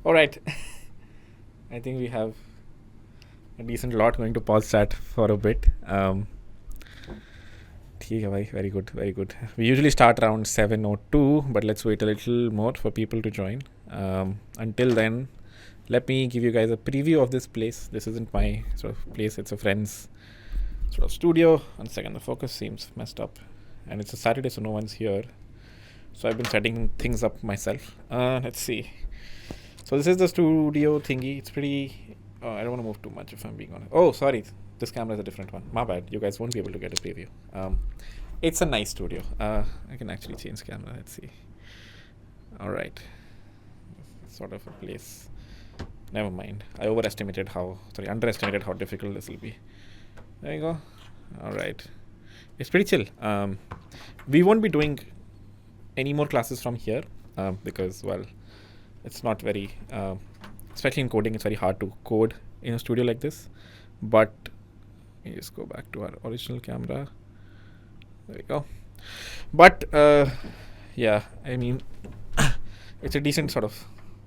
All right. I think we have a decent lot. Going to pause chat for a bit. ठीक है भाई, very good, very good. We usually start around 7:02, but let's wait a little more for people to join. Until then, let me give you guys a preview of this place. This isn't my sort of place, it's a friend's sort of studio. One second, the focus seems messed up. And it's a Saturday, so no one's here. So I've been setting things up myself. Let's see. So this is the studio thingy. It's pretty... I don't want to move too much if I'm being honest. Oh, sorry. This camera is a different one. My bad. You guys won't be able to get a preview. It's a nice studio. I can actually change camera. Let's see. All right. Sort of a place. Never mind. I underestimated how difficult this will be. There you go. All right. It's pretty chill. We won't be doing any more classes from here because, well, it's not very, especially in coding, it's very hard to code in a studio like this. But let me just go back to our original camera. There we go. But yeah, I mean, it's a decent sort of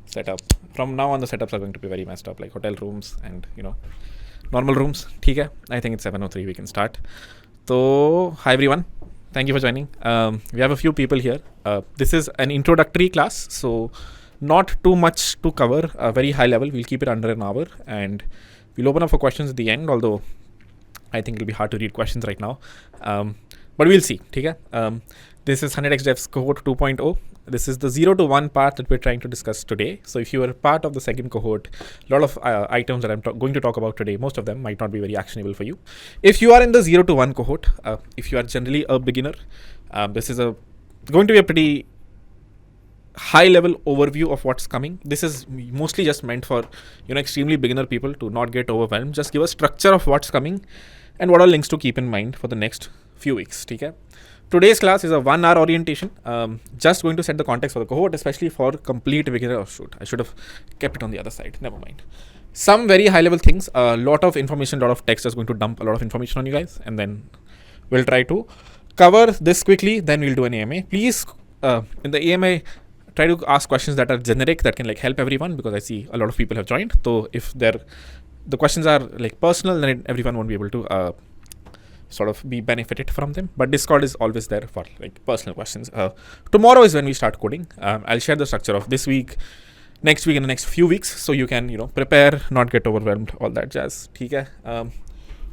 setup. From now on, the setups are going to be very messed up, like hotel rooms and, normal rooms. ठीक है? I think it's 7:03. We can start. So, hi everyone. Thank you for joining. We have a few people here. This is an introductory class, so not too much to cover. Very high level. We'll keep it under an hour, and we'll open up for questions at the end. Although I think it'll be hard to read questions right now, but we'll see. Okay? This is 100x Devs cohort 2.0. This is the 0 to 1 part that we're trying to discuss today. So if you are part of the second cohort, a lot of items that I'm going to talk about today, most of them might not be very actionable for you. If you are in the 0 to 1 cohort, if you are generally a beginner, this is going to be a pretty high level overview of what's coming. This is mostly just meant for extremely beginner people to not get overwhelmed. Just give a structure of what's coming and what are links to keep in mind for the next few weeks. Okay? Today's class is a 1 hour orientation. Just going to set the context for the cohort, especially for complete beginner. Oh shoot, I should have kept it on the other side. Never mind. Some very high level things, a lot of information, a lot of text is going to dump a lot of information on you guys, and then we'll try to cover this quickly. Then we'll do an AMA. Please, in the AMA, try to ask questions that are generic, that can help everyone, because I see a lot of people have joined. So if the questions are personal, then everyone won't be able to sort of be benefited from them. But Discord is always there for personal questions. Tomorrow is when we start coding. I'll share the structure of this week, next week, and the next few weeks, so you can prepare, not get overwhelmed, all that jazz. Okay?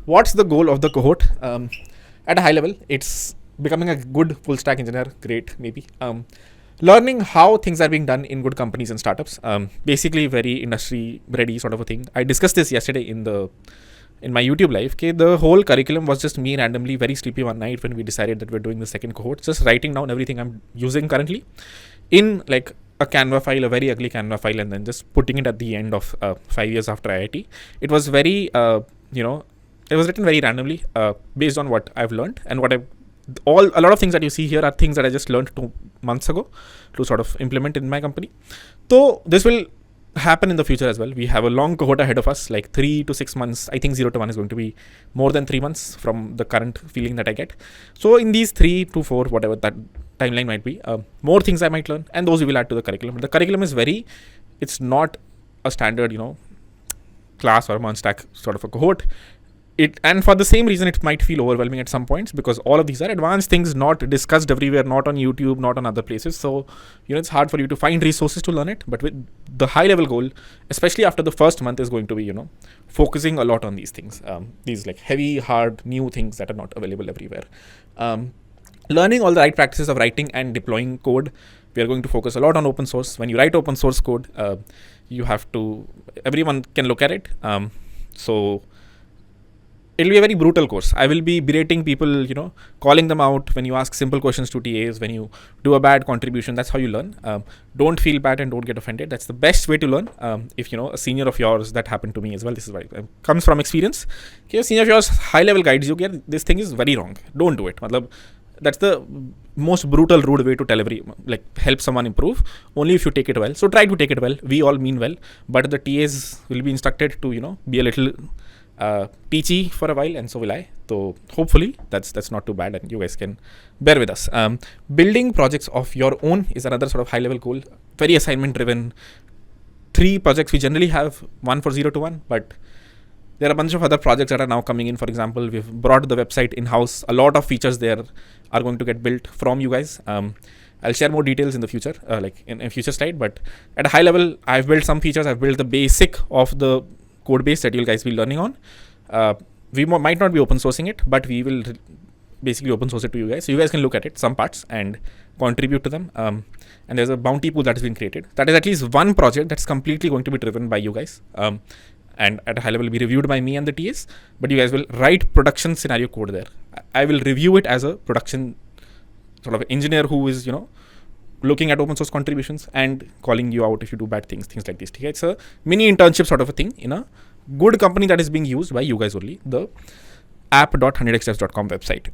What's the goal of the cohort? At a high level, it's becoming a good full stack engineer. Great, maybe. Learning how things are being done in good companies and startups. Basically very industry ready sort of a thing. I discussed this yesterday in my YouTube live. Okay, the whole curriculum was just me randomly very sleepy one night when we decided that we're doing the second cohort, just writing down everything I'm using currently in a Canva file, a very ugly Canva file, and then just putting it at the end of 5 years after IIT. It was very, it was written very randomly based on what I've learned and a lot of things that you see here are things that I just learned 2 months ago to sort of implement in my company. So this will happen in the future as well. We have a long cohort ahead of us, 3 to 6 months. I think 0 to 1 is going to be more than 3 months from the current feeling that I get. So in these 3 to 4, whatever that timeline might be, more things I might learn, and those we will add to the curriculum. But the curriculum is it's not a standard, class or month stack sort of a cohort. And for the same reason, it might feel overwhelming at some points, because all of these are advanced things not discussed everywhere, not on YouTube, not on other places. So, it's hard for you to find resources to learn it. But with the high level goal, especially after the first month, is going to be, focusing a lot on these things, these heavy, hard, new things that are not available everywhere. Learning all the right practices of writing and deploying code. We are going to focus a lot on open source. When you write open source code, everyone can look at it. So it'll be a very brutal course. I will be berating people, calling them out when you ask simple questions to TAs, when you do a bad contribution. That's how you learn. Don't feel bad and don't get offended. That's the best way to learn. If a senior of yours, that happened to me as well. This is why it comes from experience. Okay, a senior of yours high level guides you. This thing is very wrong. Don't do it. That's the most brutal, rude way to tell help someone improve. Only if you take it well. So try to take it well. We all mean well, but the TAs will be instructed to be a little peachy for a while, and so will I. So hopefully that's not too bad, and you guys can bear with us. Building projects of your own is another sort of high level goal. Very assignment driven. 3 projects. We generally have one for 0 to 1, but there are a bunch of other projects that are now coming in. For example, we've brought the website in-house. A lot of features there are going to get built from you guys. I'll share more details in the future, like in a future slide. But at a high level, I've built some features. I've built the basic of the code base that you'll guys be learning on. We might not be open sourcing it, but we will basically open source it to you guys. So you guys can look at it, some parts, and contribute to them. And there's a bounty pool that has been created. That is at least one project that's completely going to be driven by you guys. And at a high level be reviewed by me and the TS, but you guys will write production scenario code there. I will review it as a production sort of engineer who is, looking at open source contributions and calling you out if you do bad things like this. It's a mini internship sort of a thing in a good company that is being used by you guys only, the app.100xdevs.com website.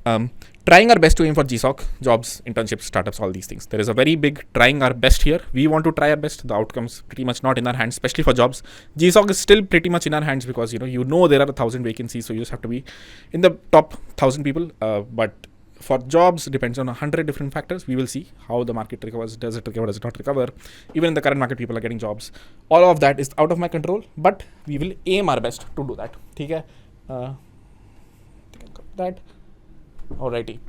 Trying our best to aim for GSOC, jobs, internships, startups, all these things. There is a very big trying our best here. We want to try our best. The outcomes pretty much not in our hands, especially for jobs. GSOC is still pretty much in our hands because there are 1,000 vacancies, so you just have to be in the top 1,000 people. But for jobs, depends on 100 different factors. We will see how the market recovers. Does it recover? Does it not recover? Even in the current market, people are getting jobs. All of that is out of my control, but we will aim our best to do that. Okay? That. Alrighty.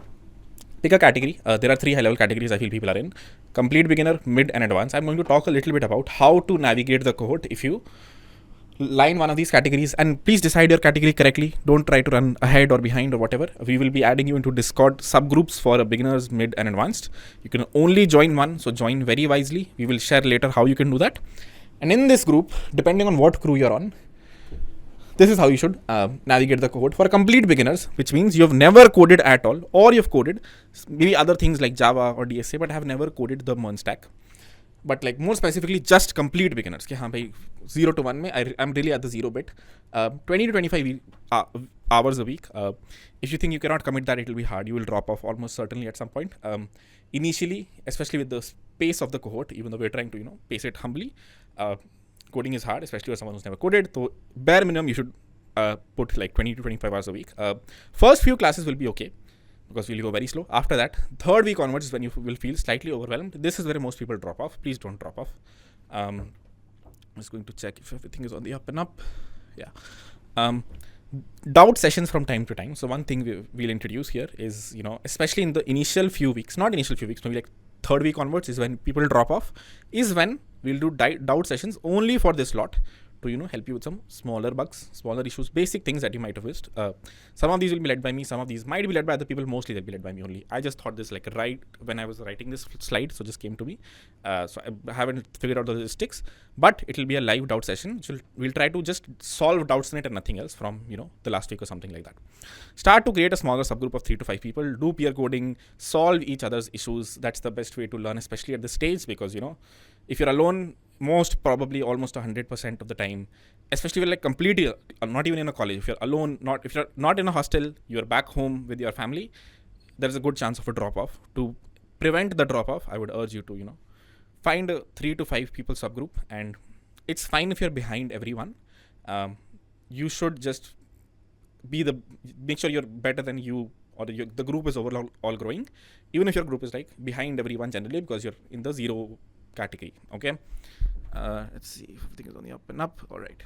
Pick a category. There are 3 high-level categories I feel people are in. Complete beginner, mid, and advanced. I'm going to talk a little bit about how to navigate the cohort if you line one of these categories. And please decide your category correctly. Don't try to run ahead or behind or whatever. We will be adding you into Discord subgroups for beginners, mid, and advanced. You can only join one, so join very wisely. We will share later how you can do that. And in this group, depending on what crew you're on, this is how you should navigate the cohort. For complete beginners, which means you've never coded at all, or you've coded maybe other things like Java or DSA, but have never coded the MERN stack. But like more specifically, just complete beginners. 0 to 1, I'm really at the 0 bit. 20 to 25 hours a week. If you think you cannot commit that, it will be hard. You will drop off almost certainly at some point. Initially, especially with the pace of the cohort, even though we're trying to pace it humbly, coding is hard, especially for someone who's never coded. So bare minimum, you should put like 20 to 25 hours a week. First few classes will be okay because we'll go very slow. After that, third week onwards is when you will feel slightly overwhelmed. This is where most people drop off. Please don't drop off. I'm just going to check if everything is on the up and up. Yeah. Doubt sessions from time to time. So one thing we'll introduce here is, especially in the initial few weeks, not initial few weeks, maybe like third week onwards is when people drop off, is when we'll do doubt sessions only for this lot to, help you with some smaller bugs, smaller issues, basic things that you might have missed. Some of these will be led by me. Some of these might be led by other people. Mostly they'll be led by me only. I just thought this like right when I was writing this slide, so just came to me. So I haven't figured out the logistics, but it will be a live doubt session. We'll try to just solve doubts in it and nothing else from, the last week or something like that. Start to create a smaller subgroup of 3 to 5 people, do peer coding, solve each other's issues. That's the best way to learn, especially at this stage, because, if you're alone, most probably almost 100% of the time, especially if you're like completely not even in a college, if you're alone, if you're not in a hostel, you're back home with your family, there's a good chance of a drop off. To prevent the drop off, I would urge you to find a 3 to 5 people subgroup, and it's fine if you're behind everyone. You should just make sure you're better than you, or the group is overall all growing, even if your group is like behind everyone generally, because you're in the 0 category. Okay. Let's see if everything is on the up and up. All right.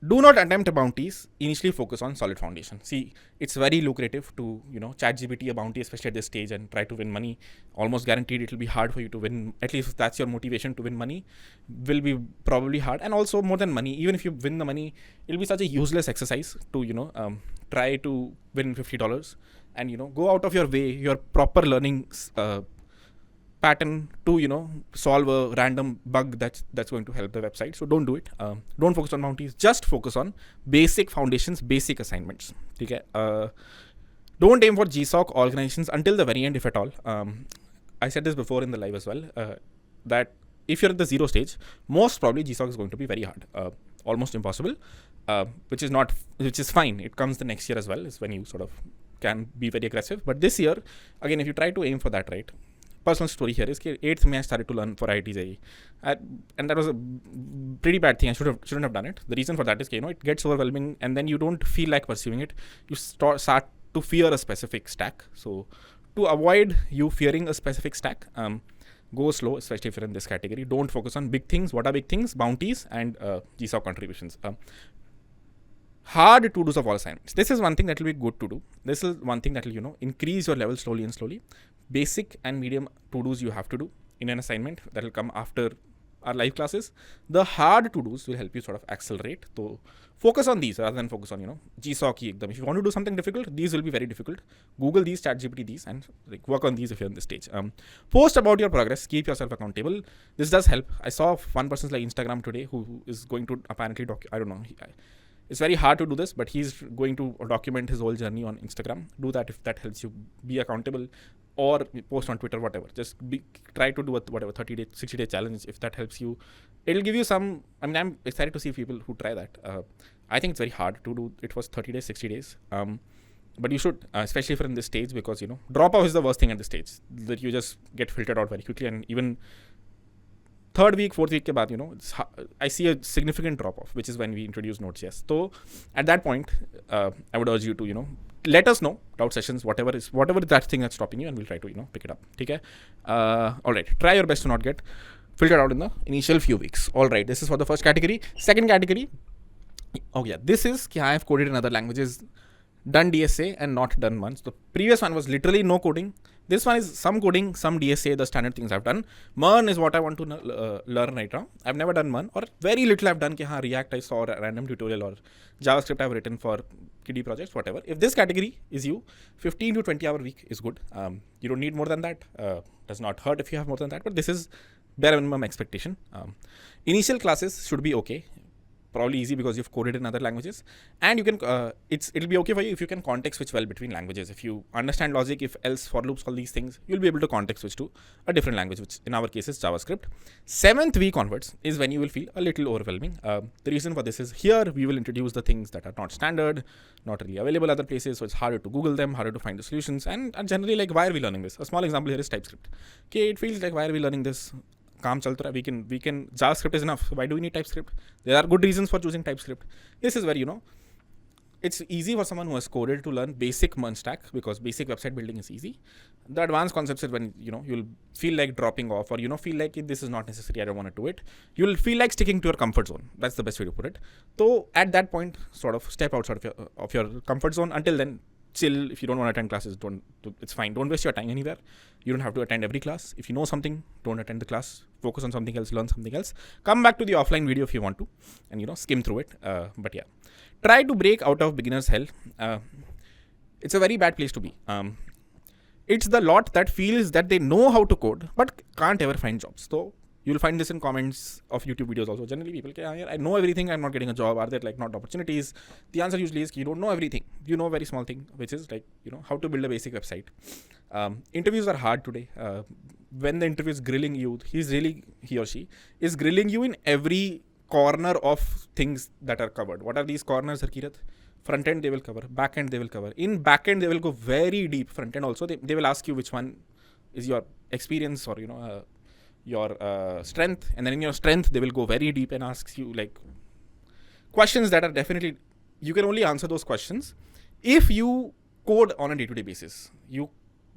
Do not attempt bounties. Initially focus on solid foundation. See, it's very lucrative to, ChatGPT a bounty, especially at this stage, and try to win money. Almost guaranteed it will be hard for you to win. At least if that's your motivation to win money, will be probably hard. And also more than money, even if you win the money, it'll be such a useless exercise to, try to win $50 and, go out of your way, your proper learning pattern to solve a random bug that's going to help the website. So don't do it. Don't focus on bounties. Just focus on basic foundations, basic assignments. Okay. Don't aim for GSOC organizations until the very end, if at all. I said this before in the live as well, that if you're at the 0 stage, most probably GSOC is going to be very hard, almost impossible, which is fine. It comes the next year as well, is when you sort of can be very aggressive. But this year, again, if you try to aim for that, right? Personal story here is 8th May I started to learn for IIT and that was a pretty bad thing. I shouldn't have done it. The reason for that is it gets overwhelming, and then you don't feel like pursuing it. You start to fear a specific stack. So to avoid you fearing a specific stack, Go slow, especially if you're in this category. Don't focus on big things. What are big things? Bounties and GSOC contributions. Hard to do of all assignments. This is one thing that will be good to do. This is one thing that will, increase your level slowly and slowly. Basic and medium to-dos you have to do in an assignment that will come after our live classes. The hard to-dos will help you sort of accelerate. So focus on these rather than focus on, GSOC ki ekdam. If you want to do something difficult, these will be very difficult. Google these, ChatGPT these, and work on these if you're in this stage. Post about your progress. Keep yourself accountable. This does help. I saw one person's Instagram today who is going to apparently I don't know. It's very hard to do this, but he's going to document his whole journey on Instagram. Do that if that helps you be accountable, or post on Twitter, whatever. Just try to do whatever 30-day, 60-day challenge if that helps you. It'll give you some. I'm excited to see people who try that. I think it's very hard to do. It was 30 days, 60 days. But you should, especially if you're in this stage, because drop off is the worst thing at this stage. That you just get filtered out very quickly, and even third week, fourth week ke baad, I see a significant drop off, which is when we introduce Node.js. So at that point, I would urge you to, let us know, doubt sessions, whatever that thing that's stopping you, and we'll try to, pick it up. Okay? All right. Try your best to not get filtered out in the initial few weeks. All right. This is for the first category. Second category. Oh yeah. This is I have coded in other languages, done DSA and not done once. The previous one was literally no coding. This one is some coding, some DSA, the standard things I've done. MERN is what I want to learn right now. I've never done MERN, or very little I've done. React I saw a random tutorial, or JavaScript I've written for kiddie projects, whatever. If this category is you, 15 to 20 hour week is good. You don't need more than that. Does not hurt if you have more than that, but this is bare minimum expectation. Initial classes should be okay. Probably easy because you've coded in other languages, and you can it'll be okay for you if you can context switch well between languages. If you understand logic, if else, for loops, all these things, you'll be able to context switch to a different language, which in our case is JavaScript. 7th week onwards is when you will feel a little overwhelming. The reason for this is here we will introduce the things that are not standard, not really available other places, so it's harder to Google them, harder to find the solutions, and generally, like, why are we learning this? A small example here is TypeScript. Okay, it feels like, why are we learning this? Kaam chalta raha, we can JavaScript is enough. Why do we need TypeScript? There are good reasons for choosing TypeScript. This is where it's easy for someone who has coded to learn basic MERN stack, because basic website building is easy. The advanced concepts is when you'll feel like dropping off, or feel like this is not necessary, I don't want to do it. You'll feel like sticking to your comfort zone. That's the best way to put it. So at that point, sort of step outside of your comfort zone. Until then, chill. If you don't want to attend classes, it's fine. Don't waste your time anywhere. You don't have to attend every class. If you know something, don't attend the class. Focus on something else, learn something else. Come back to the offline video if you want to, and skim through it. But yeah, try to break out of beginner's hell. It's a very bad place to be. It's the lot that feels that they know how to code but can't ever find jobs. So you'll find this in comments of YouTube videos also. Generally, people say, I know everything, I'm not getting a job. Are there not opportunities? The answer usually is you don't know everything. You know a very small thing, which is how to build a basic website. Interviews are hard today. When the interview is grilling you, he or she is grilling you in every corner of things that are covered. What are these corners, Harkirat? Front end they will cover, back end they will cover. In back end they will go very deep. Front end also they will ask you which one is your experience, or your strength, and then in your strength they will go very deep and ask you questions that are definitely, you can only answer those questions if you code on a day-to-day basis.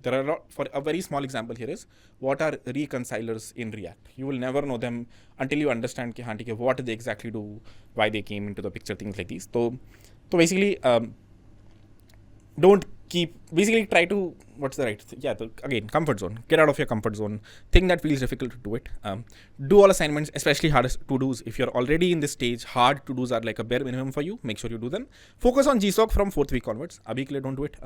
There are a lot. For a very small example here is, what are reconcilers in React? You will never know them until you understand what they exactly do, why they came into the picture, things like these. So basically, try to, again, comfort zone. Get out of your comfort zone. Thing that feels difficult to do it. Do all assignments, especially hardest to-dos. If you're already in this stage, hard to-dos are like a bare minimum for you. Make sure you do them. Focus on GSOC from 4th week onwards. Abhi ke liye don't do it.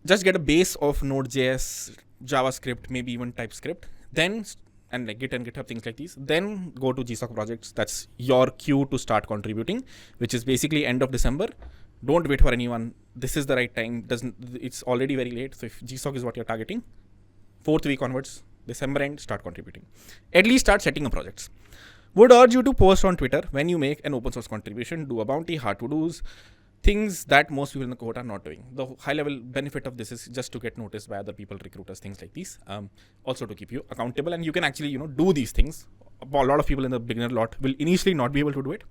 Just get a base of Node.js, JavaScript, maybe even TypeScript. Then, and Git and GitHub, things like these. Then go to GSOC projects. That's your cue to start contributing, which is basically end of December. Don't wait for anyone. This is the right time. It's already very late. So if GSOC is what you're targeting, 4th week onwards, December end, start contributing. At least start setting up projects. Would urge you to post on Twitter when you make an open source contribution. Do a bounty, hard to do's, things that most people in the cohort are not doing. The high level benefit of this is just to get noticed by other people, recruiters, things like these. Also to keep you accountable, and you can actually do these things. A lot of people in the beginner lot will initially not be able to do it.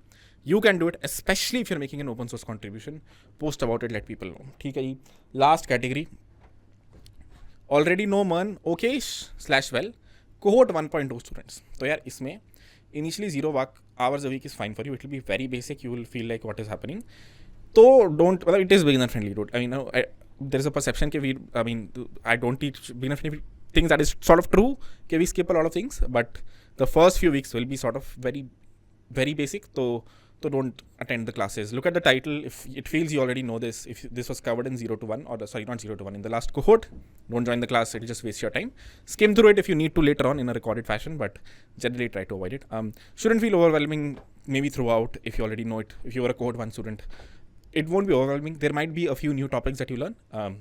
You can do it, especially if you're making an open source contribution. Post about it, let people know. Okay, last category. Already know MERN, okay/well. cohort 1.0 students. So yeah, isme initially 0 hours a week is fine for you. It will be very basic. You will feel like what is happening. So don't, well, it is beginner friendly, dude. I mean, there is a perception I don't teach beginner friendly things. That is sort of true. We skip a lot of things, but the first few weeks will be sort of very, very basic. So don't attend the classes. Look at the title. If it feels you already know this, if this was covered in 0 to 1, or not 0 to 1, in the last cohort, don't join the class. It'll just waste your time. Skim through it if you need to later on in a recorded fashion, but generally try to avoid it. Shouldn't feel overwhelming maybe throughout if you already know it. If you were a cohort 1 student, it won't be overwhelming. There might be a few new topics that you learn,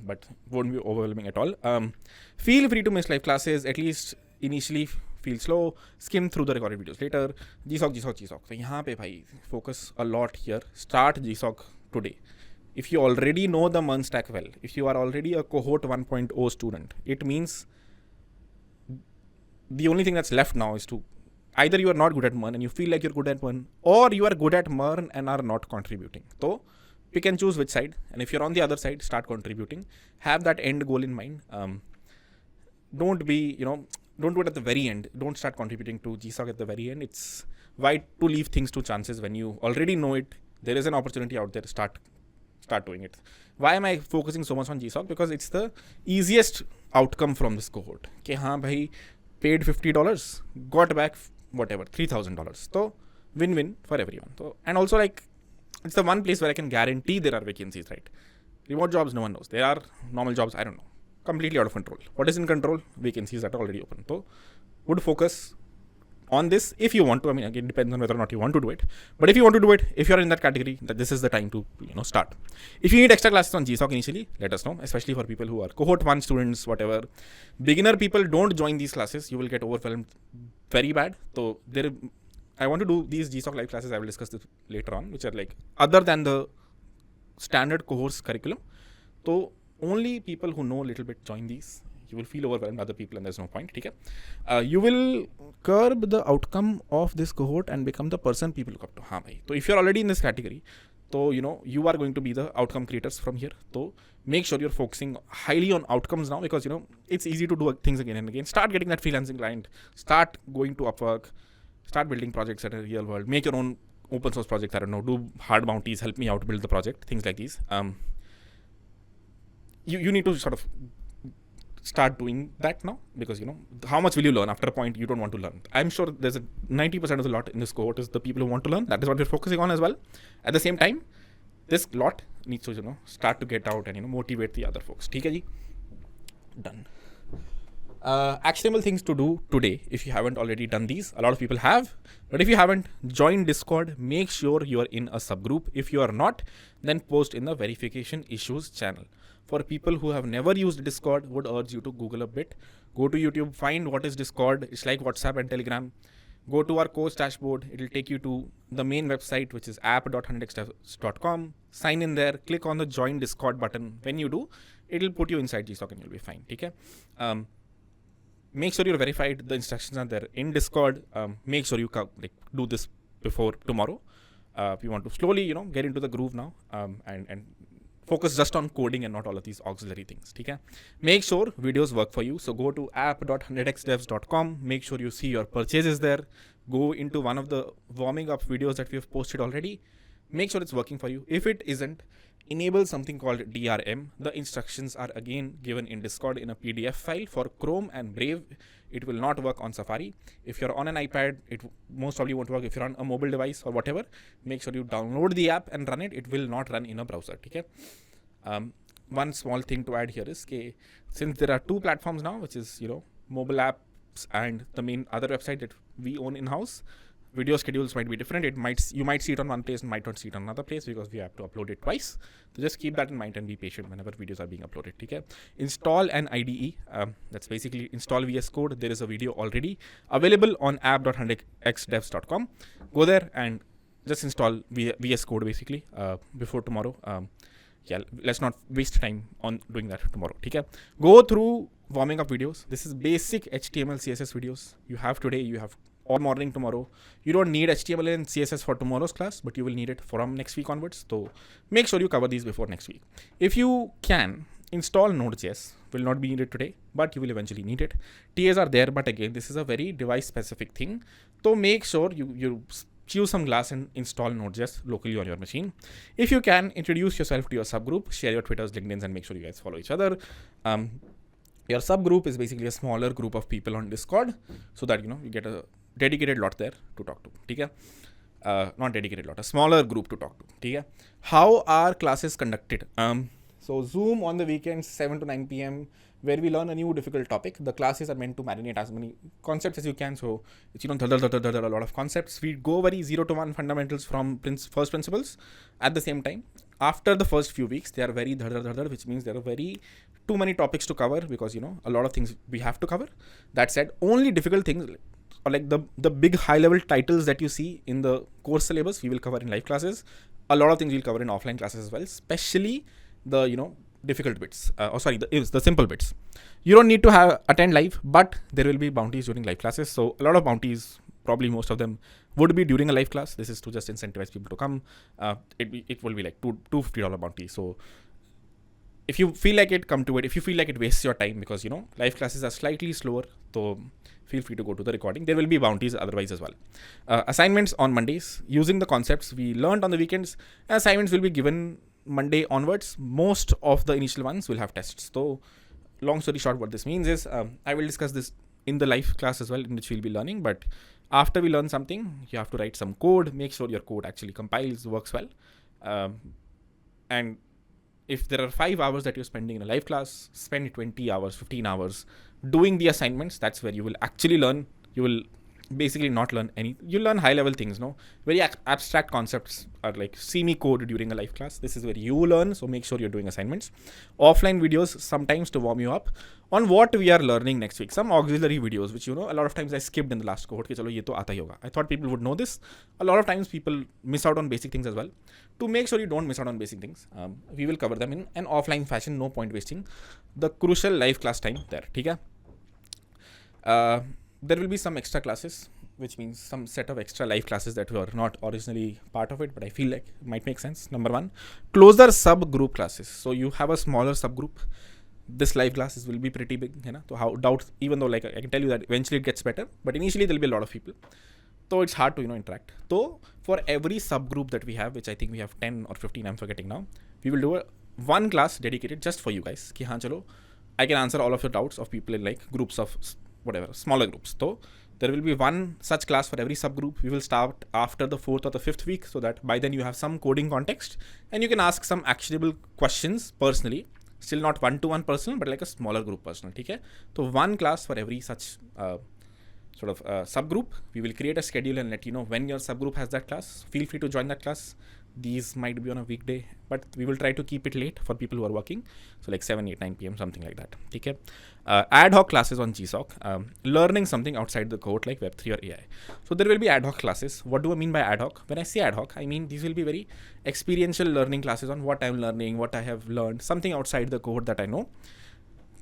but won't be overwhelming at all. Feel free to miss live classes, at least initially. Feel slow, skim through the recorded videos later. GSOC. So यहाँ पे भाई focus a lot here. Start GSOC today. If you already know the MERN stack well, if you are already a cohort 1.0 student, it means the only thing that's left now is to either you are not good at MERN and you feel like you're good at MERN, or you are good at MERN and are not contributing. So pick and choose which side. And if you're on the other side, start contributing. Have that end goal in mind. Don't do it at the very end. Don't start contributing to GSOC at the very end. It's why to leave things to chances when you already know it. There is an opportunity out there. Start doing it. Why am I focusing so much on GSOC? Because it's the easiest outcome from this cohort. Okay, haan bhai, paid $50, got back whatever, $3,000. So win-win for everyone. So, and also like, it's the one place where I can guarantee there are vacancies, right? Remote jobs, no one knows. There are normal jobs, I don't know. Completely out of control. What is in control? Vacancies that are already open. So would focus on this if you want to. I mean, again, depends on whether or not you want to do it. But if you want to do it, if you're in that category, that this is the time to start. If you need extra classes on GSOC initially, let us know, especially for people who are cohort 1 students, whatever. Beginner people, don't join these classes. You will get overwhelmed very bad. So I want to do these GSOC live classes. I will discuss this later on, which are like other than the standard course curriculum. So only people who know a little bit join these. You will feel overwhelmed other people and there's no point. Okay? You will curb the outcome of this cohort and become the person people look up to. Haan bhai. So if you're already in this category, so you are going to be the outcome creators from here. So make sure you're focusing highly on outcomes now, because it's easy to do things again and again. Start getting that freelancing client. Start going to Upwork. Start building projects at a real world. Make your own open source projects. I don't know. Do hard bounties. Help me out build the project. Things like these. You need to sort of start doing that now, because how much will you learn? After a point, you don't want to learn. I'm sure there's a 90% of the lot in this cohort is the people who want to learn. That is what we're focusing on as well. At the same time, this lot needs to start to get out and motivate the other folks. Okay, ji? Done. Actionable things to do today. If you haven't already done these, a lot of people have, but if you haven't, join Discord. Make sure you are in a subgroup. If you are not, then post in the verification issues channel. For people who have never used Discord, would urge you to Google a bit. Go to YouTube, find what is Discord. It's like WhatsApp and Telegram. Go to our course dashboard. It will take you to the main website, which is app.100xdevs.com. Sign in there. Click on the join Discord button. When you do, it will put you inside GSOC and you'll be fine. Okay? Make sure you're verified. The instructions are there in Discord. Make sure you do this before tomorrow. If you want to slowly, get into the groove now, and focus just on coding and not all of these auxiliary things. Okay? Make sure videos work for you. So go to app.100xdevs.com. Make sure you see your purchases there. Go into one of the warming up videos that we have posted already. Make sure it's working for you. If it isn't, enable something called DRM. The instructions are again given in Discord in a PDF file for Chrome and Brave. It will not work on Safari. If you're on an iPad, it most probably won't work. If you're on a mobile device or whatever, make sure you download the app and run it. It will not run in a browser. Okay? One small thing to add here is, since there are 2 platforms now, which is, mobile apps and the main other website that we own in-house, video schedules might be different. You might see it on one place and might not see it on another place because we have to upload it twice. So just keep that in mind and be patient whenever videos are being uploaded. Okay? Install an IDE. That's basically install VS Code. There is a video already available on app.100xdevs.com. Go there and just install VS Code basically before tomorrow. Let's not waste time on doing that tomorrow. Okay? Go through warming up videos. This is basic HTML, CSS videos. You have today, you have all morning tomorrow. You don't need HTML and CSS for tomorrow's class, but you will need it from next week onwards. So make sure you cover these before next week. If you can, install Node.js will not be needed today, but you will eventually need it. TAs are there, but again, this is a very device specific thing. So make sure you choose some class and install Node.js locally on your machine. If you can, introduce yourself to your subgroup, share your Twitters, LinkedIn's, and make sure you guys follow each other. Your subgroup is basically a smaller group of people on Discord, so that you get a dedicated lot there to talk to. Okay? Not dedicated lot, a smaller group to talk to. Okay? How are classes conducted? So Zoom on the weekends, 7 to 9 p.m., where we learn a new difficult topic. The classes are meant to marinate as many concepts as you can. So it's, a lot of concepts. We go very 0 to 1 fundamentals from first principles. At the same time, after the first few weeks, they are very which means there are very too many topics to cover, because, a lot of things we have to cover. That said, only difficult things, or like the big high level titles that you see in the course syllabus, we will cover in live classes. A lot of things we'll cover in offline classes as well, especially the difficult bits, the simple bits. You don't need to attend live, but there will be bounties during live classes. So a lot of bounties, probably most of them would be during a live class. This is to just incentivize people to come. It will be like $250 bounty. So if you feel like it, come to it. If you feel like it wastes your time, because live classes are slightly slower, so feel free to go to the recording. There will be bounties otherwise as well. Assignments on Mondays using the concepts we learned on the weekends. Assignments will be given Monday onwards. Most of the initial ones will have tests. So long story short, what this means is I will discuss this in the live class as well, in which we'll be learning. But after we learn something, you have to write some code, make sure your code actually compiles, works well. And if there are 5 hours that you're spending in a live class, spend 20 hours, 15 hours doing the assignments. That's where you will actually learn. You will basically not learn any. You learn high level things, very abstract concepts are like see me code during a live class. This is where you learn. So make sure you're doing assignments. Offline videos sometimes to warm you up on what we are learning next week. Some auxiliary videos, which a lot of times I skipped in the last cohort. I thought people would know this. A lot of times people miss out on basic things as well. To make sure you don't miss out on basic things, we will cover them in an offline fashion. No point wasting the crucial live class time there. Okay? There will be some extra classes, which means some set of extra live classes that were not originally part of it, but I feel like it might make sense. Number one, closer subgroup classes. So you have a smaller subgroup. This live classes will be pretty big, so even though like I can tell you that eventually it gets better, but initially there'll be a lot of people. So it's hard to, interact. So for every subgroup that we have, which I think we have 10 or 15, I'm forgetting now, we will do one class dedicated just for you guys. Ki haan chalo, I can answer all of your doubts of people in like groups of smaller groups. So there will be one such class for every subgroup. We will start after the 4th or the 5th week, so that by then you have some coding context and you can ask some actionable questions personally. Still not one-to-one personal, but like a smaller group personal. Okay? So one class for every such subgroup. We will create a schedule and let you know when your subgroup has that class. Feel free to join that class. These might be on a weekday, but we will try to keep it late for people who are working. So like 7, 8, 9 p.m., something like that. Okay? Ad hoc classes on GSOC. Learning something outside the cohort like Web3 or AI. So there will be ad hoc classes. What do I mean by ad hoc? When I say ad hoc, I mean these will be very experiential learning classes on what I'm learning, what I have learned, something outside the cohort that I know.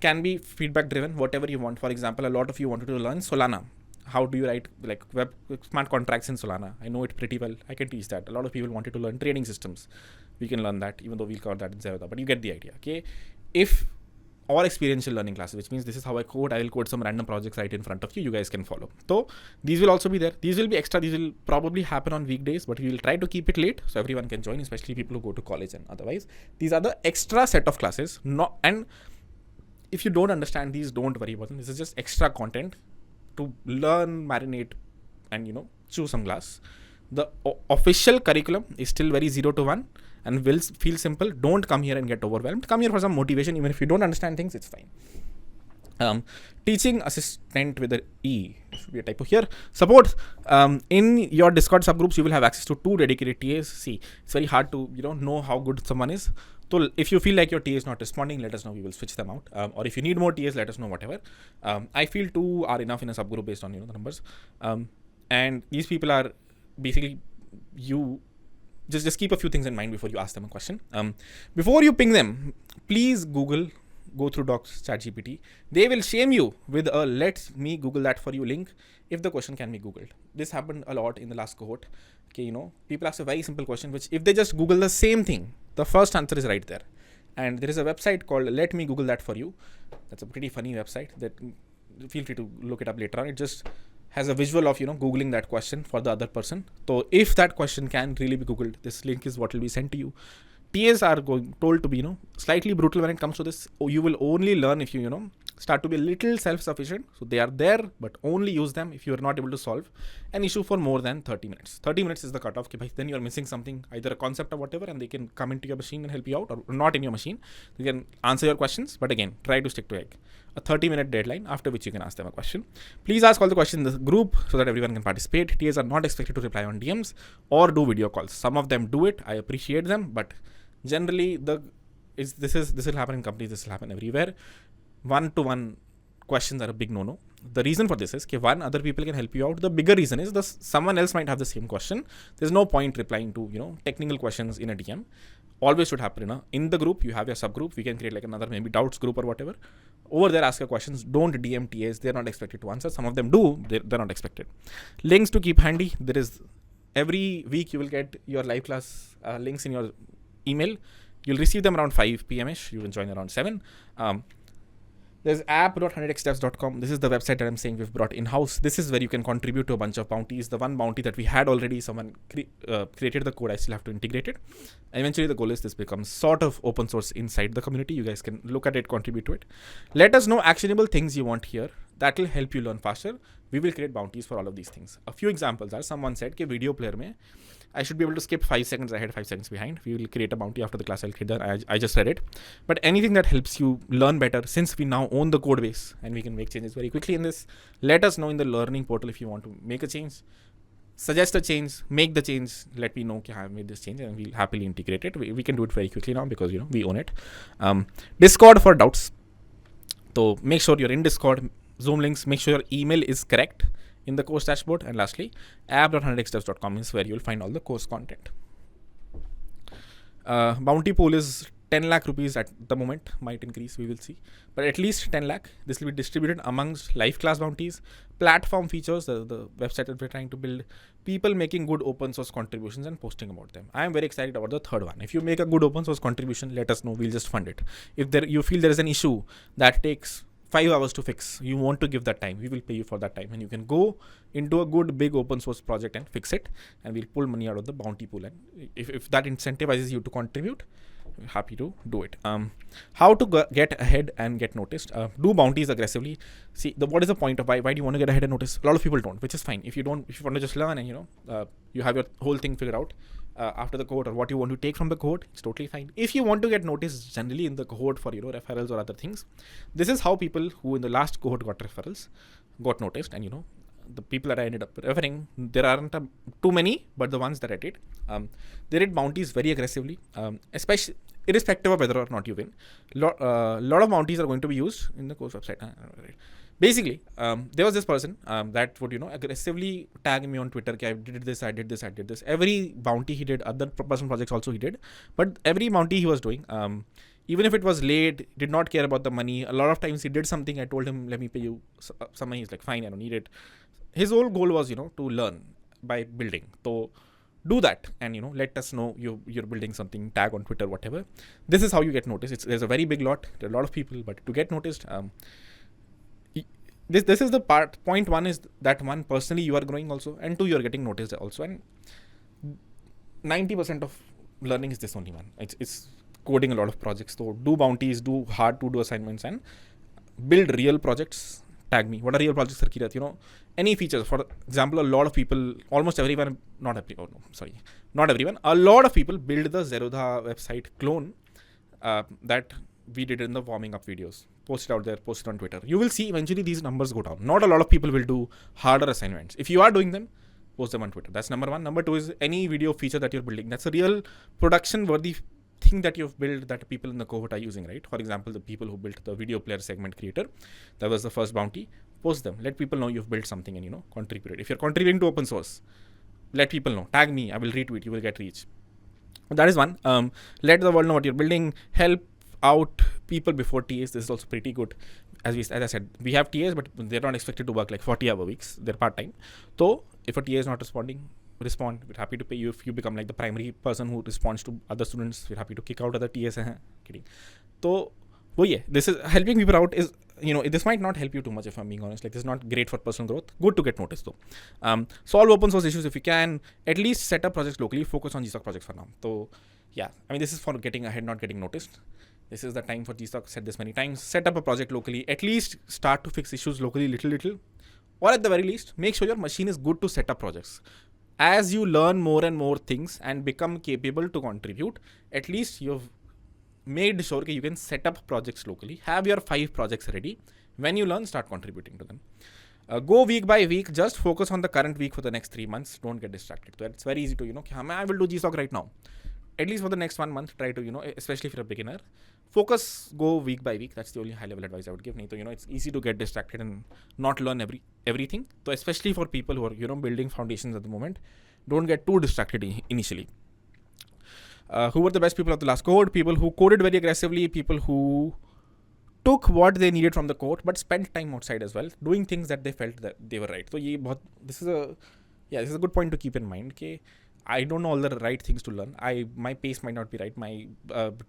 Can be feedback driven, whatever you want. For example, a lot of you wanted to learn Solana. How do you write like web smart contracts in Solana? I know it pretty well. I can teach that. A lot of people wanted to learn trading systems. We can learn that, even though we'll cover that in Zerodha. But you get the idea, okay? Or experiential learning classes, which means this is how I code. I will code some random projects right in front of you. You guys can follow. So these will also be there. These will be extra. These will probably happen on weekdays, but we will try to keep it late so everyone can join, especially people who go to college and otherwise. These are the extra set of classes. And if you don't understand these, don't worry about them. This is just extra content to learn, marinate, and choose some class. The official curriculum is still very 0 to 1 and will feel simple. Don't come here and get overwhelmed. Come here for some motivation. Even if you don't understand things, it's fine. Teaching assistant with an E, should be a typo here. Support. In your Discord subgroups, you will have access to 2 dedicated TAs. See, it's very hard to know how good someone is. So if you feel like your TA is not responding, let us know. We will switch them out. Or if you need more TAs, let us know. Whatever. I feel 2 are enough in a subgroup based on the numbers. And these people are basically you. Just keep a few things in mind before you ask them a question. Before you ping them, please go through Docs, ChatGPT. They will shame you with a "let me Google that for you" link if the question can be Googled. This happened a lot in the last cohort. Okay, people ask a very simple question, which if they just Google the same thing, the first answer is right there. And there is a website called Let Me Google That For You. That's a pretty funny website that feel free to look it up later on. It just has a visual of, Googling that question for the other person. So if that question can really be Googled, this link is what will be sent to you. TAs are told to be, slightly brutal when it comes to this. You will only learn if you, start to be a little self-sufficient. So they are there, but only use them if you are not able to solve an issue for more than 30 minutes. 30 minutes is the cutoff. Then you are missing something, either a concept or whatever, and they can come into your machine and help you out, or not in your machine. They can answer your questions, but again, try to stick to a 30-minute deadline, after which you can ask them a question. Please ask all the questions in the group so that everyone can participate. TAs are not expected to reply on DMs or do video calls. Some of them do it. I appreciate them, but generally this will happen in companies, this will happen everywhere. One-to-one questions are a big no-no. The reason for this is one, other people can help you out. The bigger reason is someone else might have the same question. There's no point replying to technical questions in a DM. Always should happen in the group. You have your subgroup. We can create like another maybe doubts group or whatever. Over there, ask your questions. Don't DM TAs. They're not expected to answer. Some of them do. They're not expected. Links to keep handy. There is every week you will get your live class links in your email. You'll receive them around 5 p.m.ish. You can join around 7. There's app.100xsteps.com. This is the website that I'm saying we've brought in-house. This is where you can contribute to a bunch of bounties. The one bounty that we had already, someone created the code. I still have to integrate it. Eventually, the goal is this becomes sort of open source inside the community. You guys can look at it, contribute to it. Let us know actionable things you want here. That will help you learn faster. We will create bounties for all of these things. A few examples are, someone said, video player mein, I should be able to skip 5 seconds ahead, 5 seconds behind. We will create a bounty after the class. I'll create that. I just read it. But anything that helps you learn better, since we now own the code base and we can make changes very quickly in this, let us know in the learning portal if you want to make a change. Suggest a change, make the change, let me know I made this change, and we'll happily integrate it. We can do it very quickly now because we own it. Discord for doubts. So make sure you're in Discord. Zoom links, make sure your email is correct in the course dashboard. And lastly, app.100xsteps.com is where you'll find all the course content. Bounty pool is 10 lakh rupees at the moment, might increase, we will see, but at least 10 lakh. This will be distributed amongst live class bounties, platform features, the website that we're trying to build, people making good open source contributions and posting about them. I am very excited about the third one. If you make a good open source contribution, let us know, we'll just fund it. If you feel there is an issue that takes 5 hours to fix, you want to give that time, we will pay you for that time, and you can go into a good big open source project and fix it, and we'll pull money out of the bounty pool. And if that incentivizes you to contribute, we're happy to do it. How to get ahead and get noticed? Do bounties aggressively. See, what is the point of why do you want to get ahead and notice? A lot of people don't, which is fine. If you want to just learn and you have your whole thing figured out after the cohort, or what you want to take from the cohort, it's totally fine. If you want to get noticed generally in the cohort for referrals or other things, this is how people who in the last cohort got referrals got noticed. And the people that I ended up referring, there aren't too many, but the ones that I did, they did bounties very aggressively, especially irrespective of whether or not you win. Lot of bounties are going to be used in the course website. Basically, there was this person that would aggressively tag me on Twitter. I did this, I did this. Every bounty he did, other personal projects also he did, but every bounty he was doing, even if it was late, did not care about the money. A lot of times he did something, I told him, let me pay you some money. He's like, fine, I don't need it. His whole goal was to learn by building. So do that, and let us know you're building something, tag on Twitter, whatever. This is how you get noticed. There's a very big lot, there are a lot of people, but to get noticed, this is the point one is that one, personally you are growing also, and two, you're getting noticed also. And 90% of learning is this only one. It's coding a lot of projects. So do bounties, do hard to do assignments, and build real projects. Tag me. What are real projects, Kirat? Any features. For example, a lot of people, almost everyone, not everyone, a lot of people build the Zerodha website clone that we did in the warming up videos. Post it out there, post it on Twitter. You will see eventually these numbers go down. Not a lot of people will do harder assignments. If you are doing them, post them on Twitter. That's number one. Number two is any video feature that you're building. That's a real production worthy thing that you've built that people in the cohort are using, right? For example, the people who built the video player segment creator, that was the first bounty. Post them. Let people know you've built something and contribute. If you're contributing to open source, let people know. Tag me. I will retweet. You will get reach. That is one. Let the world know what you're building. Help out people before TAs. This is also pretty good. As I said, we have TAs, but they're not expected to work like 40-hour weeks. They're part-time. So if a TA is not responding, respond. We're happy to pay you. If you become like the primary person who responds to other students, we're happy to kick out other TAs. Kidding. So, this is helping people out is, this might not help you too much if I'm being honest. Like, this is not great for personal growth. Good to get noticed though. Solve open source issues if you can. At least set up projects locally. Focus on GSOC projects for now. So, yeah, I mean, this is for getting ahead, not getting noticed. This is the time for GSOC. Said this many times. Set up a project locally. At least start to fix issues locally, little. Or at the very least, make sure your machine is good to set up projects. As you learn more and more things and become capable to contribute, at least you've made sure that you can set up projects locally. Have your 5 projects ready. When you learn, start contributing to them. Go week by week. Just focus on the current week for the next 3 months. Don't get distracted. So it's very easy to, I will do GSOC right now. At least for the next 1 month, try to, especially if you're a beginner, focus, go week by week. That's the only high level advice I would give. So, it's easy to get distracted and not learn everything. So especially for people who are, building foundations at the moment, don't get too distracted initially. Who were the best people of the last cohort? People who coded very aggressively, people who took what they needed from the code, but spent time outside as well, doing things that they felt that they were right. So this is a good point to keep in mind. Okay, I don't know all the right things to learn. My pace might not be right. My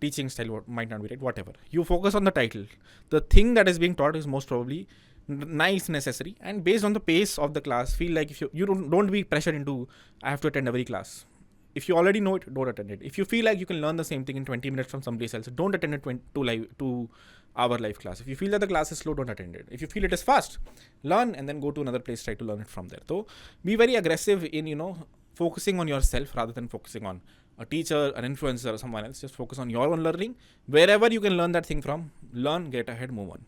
teaching style might not be right. Whatever. You focus on the title. The thing that is being taught is most probably nice, necessary, and based on the pace of the class, feel like if you don't be pressured into I have to attend every class. If you already know it, don't attend it. If you feel like you can learn the same thing in 20 minutes from somebody else, don't attend a 2-hour live class. If you feel that the class is slow, don't attend it. If you feel it is fast, learn and then go to another place, try to learn it from there. So be very aggressive in, focusing on yourself rather than focusing on a teacher, an influencer, or someone else. Just focus on your own learning. Wherever you can learn that thing from, learn, get ahead, move on.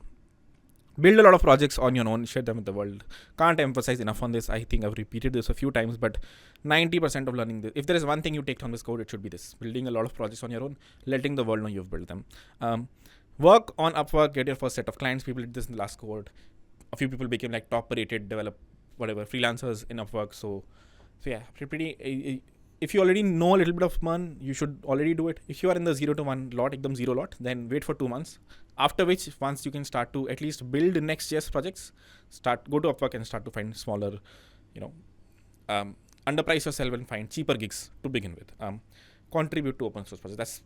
Build a lot of projects on your own, share them with the world. Can't emphasize enough on this. I think I've repeated this a few times, but 90% of learning this, if there is one thing you take from this code, it should be this: building a lot of projects on your own, letting the world know you've built them. Work on Upwork, get your first set of clients. People did this in the last cohort. A few people became like top rated freelancers in Upwork. So yeah, pretty. If you already know a little bit of Mern, you should already do it. If you are in the 0 to 1 lot, ekdam 0 lot, then wait for 2 months. After which, once you can start to at least build Next.js projects, go to Upwork and start to find smaller, underprice yourself and find cheaper gigs to begin with. Contribute to open source projects.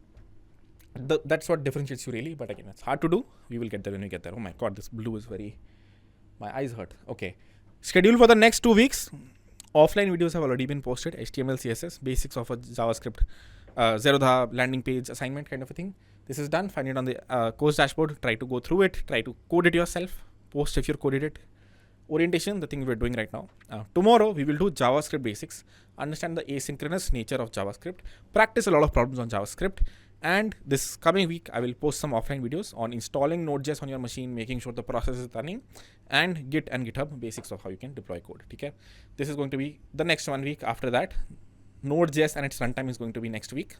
That's what differentiates you really. But again, it's hard to do. We will get there when we get there. Oh my God, this blue is my eyes hurt. Okay. Schedule for the next 2 weeks. Offline videos have already been posted. HTML, CSS, basics of a JavaScript, Zerodha landing page assignment kind of a thing. This is done. Find it on the course dashboard. Try to go through it. Try to code it yourself. Post if you're coded it. Orientation, the thing we're doing right now. Tomorrow, we will do JavaScript basics. Understand the asynchronous nature of JavaScript. Practice a lot of problems on JavaScript. And this coming week, I will post some offline videos on installing Node.js on your machine, making sure the process is running, and Git and GitHub basics of how you can deploy code. Okay? This is going to be the next 1 week. After that, Node.js and its runtime is going to be next week.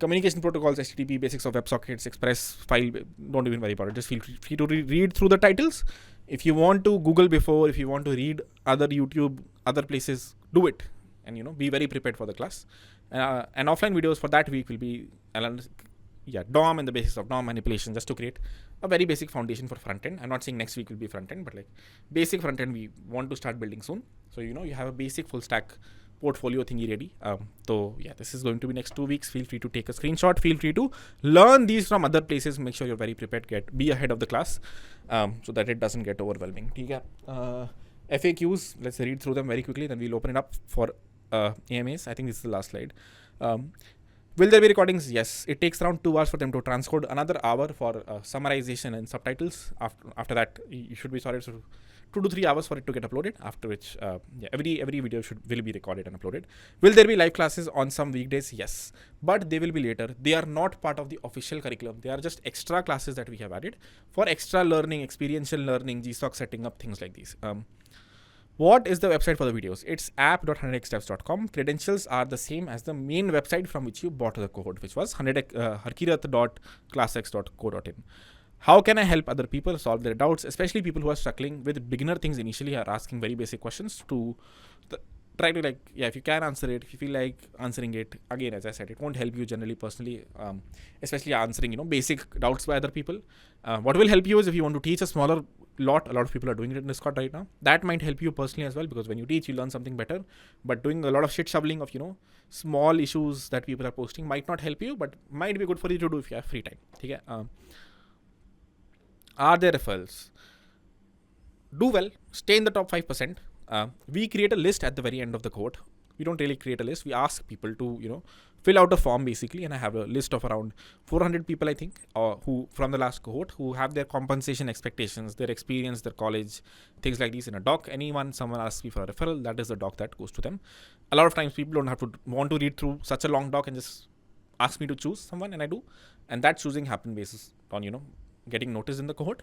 Communication protocols, HTTP, basics of WebSockets, Express, file. Don't even worry about it. Just feel free to read through the titles. If you want to Google before, if you want to read other YouTube, other places, do it. And be very prepared for the class. And offline videos for that week will be DOM and the basics of DOM manipulation, just to create a very basic foundation for front end. I'm not saying next week will be front end, but like basic front end we want to start building soon. So you have a basic full stack portfolio thingy ready. So yeah, this is going to be next 2 weeks. Feel free to take a screenshot. Feel free to learn these from other places. Make sure you're very prepared. Be ahead of the class, so that it doesn't get overwhelming. FAQs. Let's read through them very quickly. Then we'll open it up for AMAs. I think this is the last slide. Will there be recordings? Yes. It takes around 2 hours for them to transcode. Another hour for summarization and subtitles. After that, you should be sorted. So 2 to 3 hours for it to get uploaded. After which, every video will be recorded and uploaded. Will there be live classes on some weekdays? Yes, but they will be later. They are not part of the official curriculum. They are just extra classes that we have added for extra learning, experiential learning, GSOC setting up, things like these. What is the website for the videos? It's app.100xdevs.com. Credentials are the same as the main website from which you bought the cohort, which was harkirath.classx.co.in. How can I help other people solve their doubts, especially people who are struggling with beginner things initially, are asking very basic questions to try to if you can answer it, if you feel like answering it. Again, as I said, it won't help you generally personally, especially answering, basic doubts by other people. What will help you is if you want to teach a smaller a lot of people are doing it in Discord right now. That might help you personally as well, because when you teach, you learn something better. But doing a lot of shit shoveling of, small issues that people are posting might not help you, but might be good for you to do if you have free time. Okay? Are there referrals? Do well, stay in the top 5%. We create a list at the very end of the cohort. We don't really create a list. We ask people to, fill out a form basically, and I have a list of around 400 people, I think, who from the last cohort who have their compensation expectations, their experience, their college, things like these in a doc. Someone asks me for a referral, that is the doc that goes to them. A lot of times people don't have to want to read through such a long doc and just ask me to choose someone, and I do. And that choosing happen basis on, getting noticed in the cohort.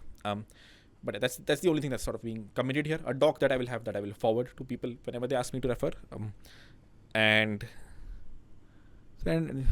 But that's the only thing that's sort of being committed here. A doc that I will forward to people whenever they ask me to refer. And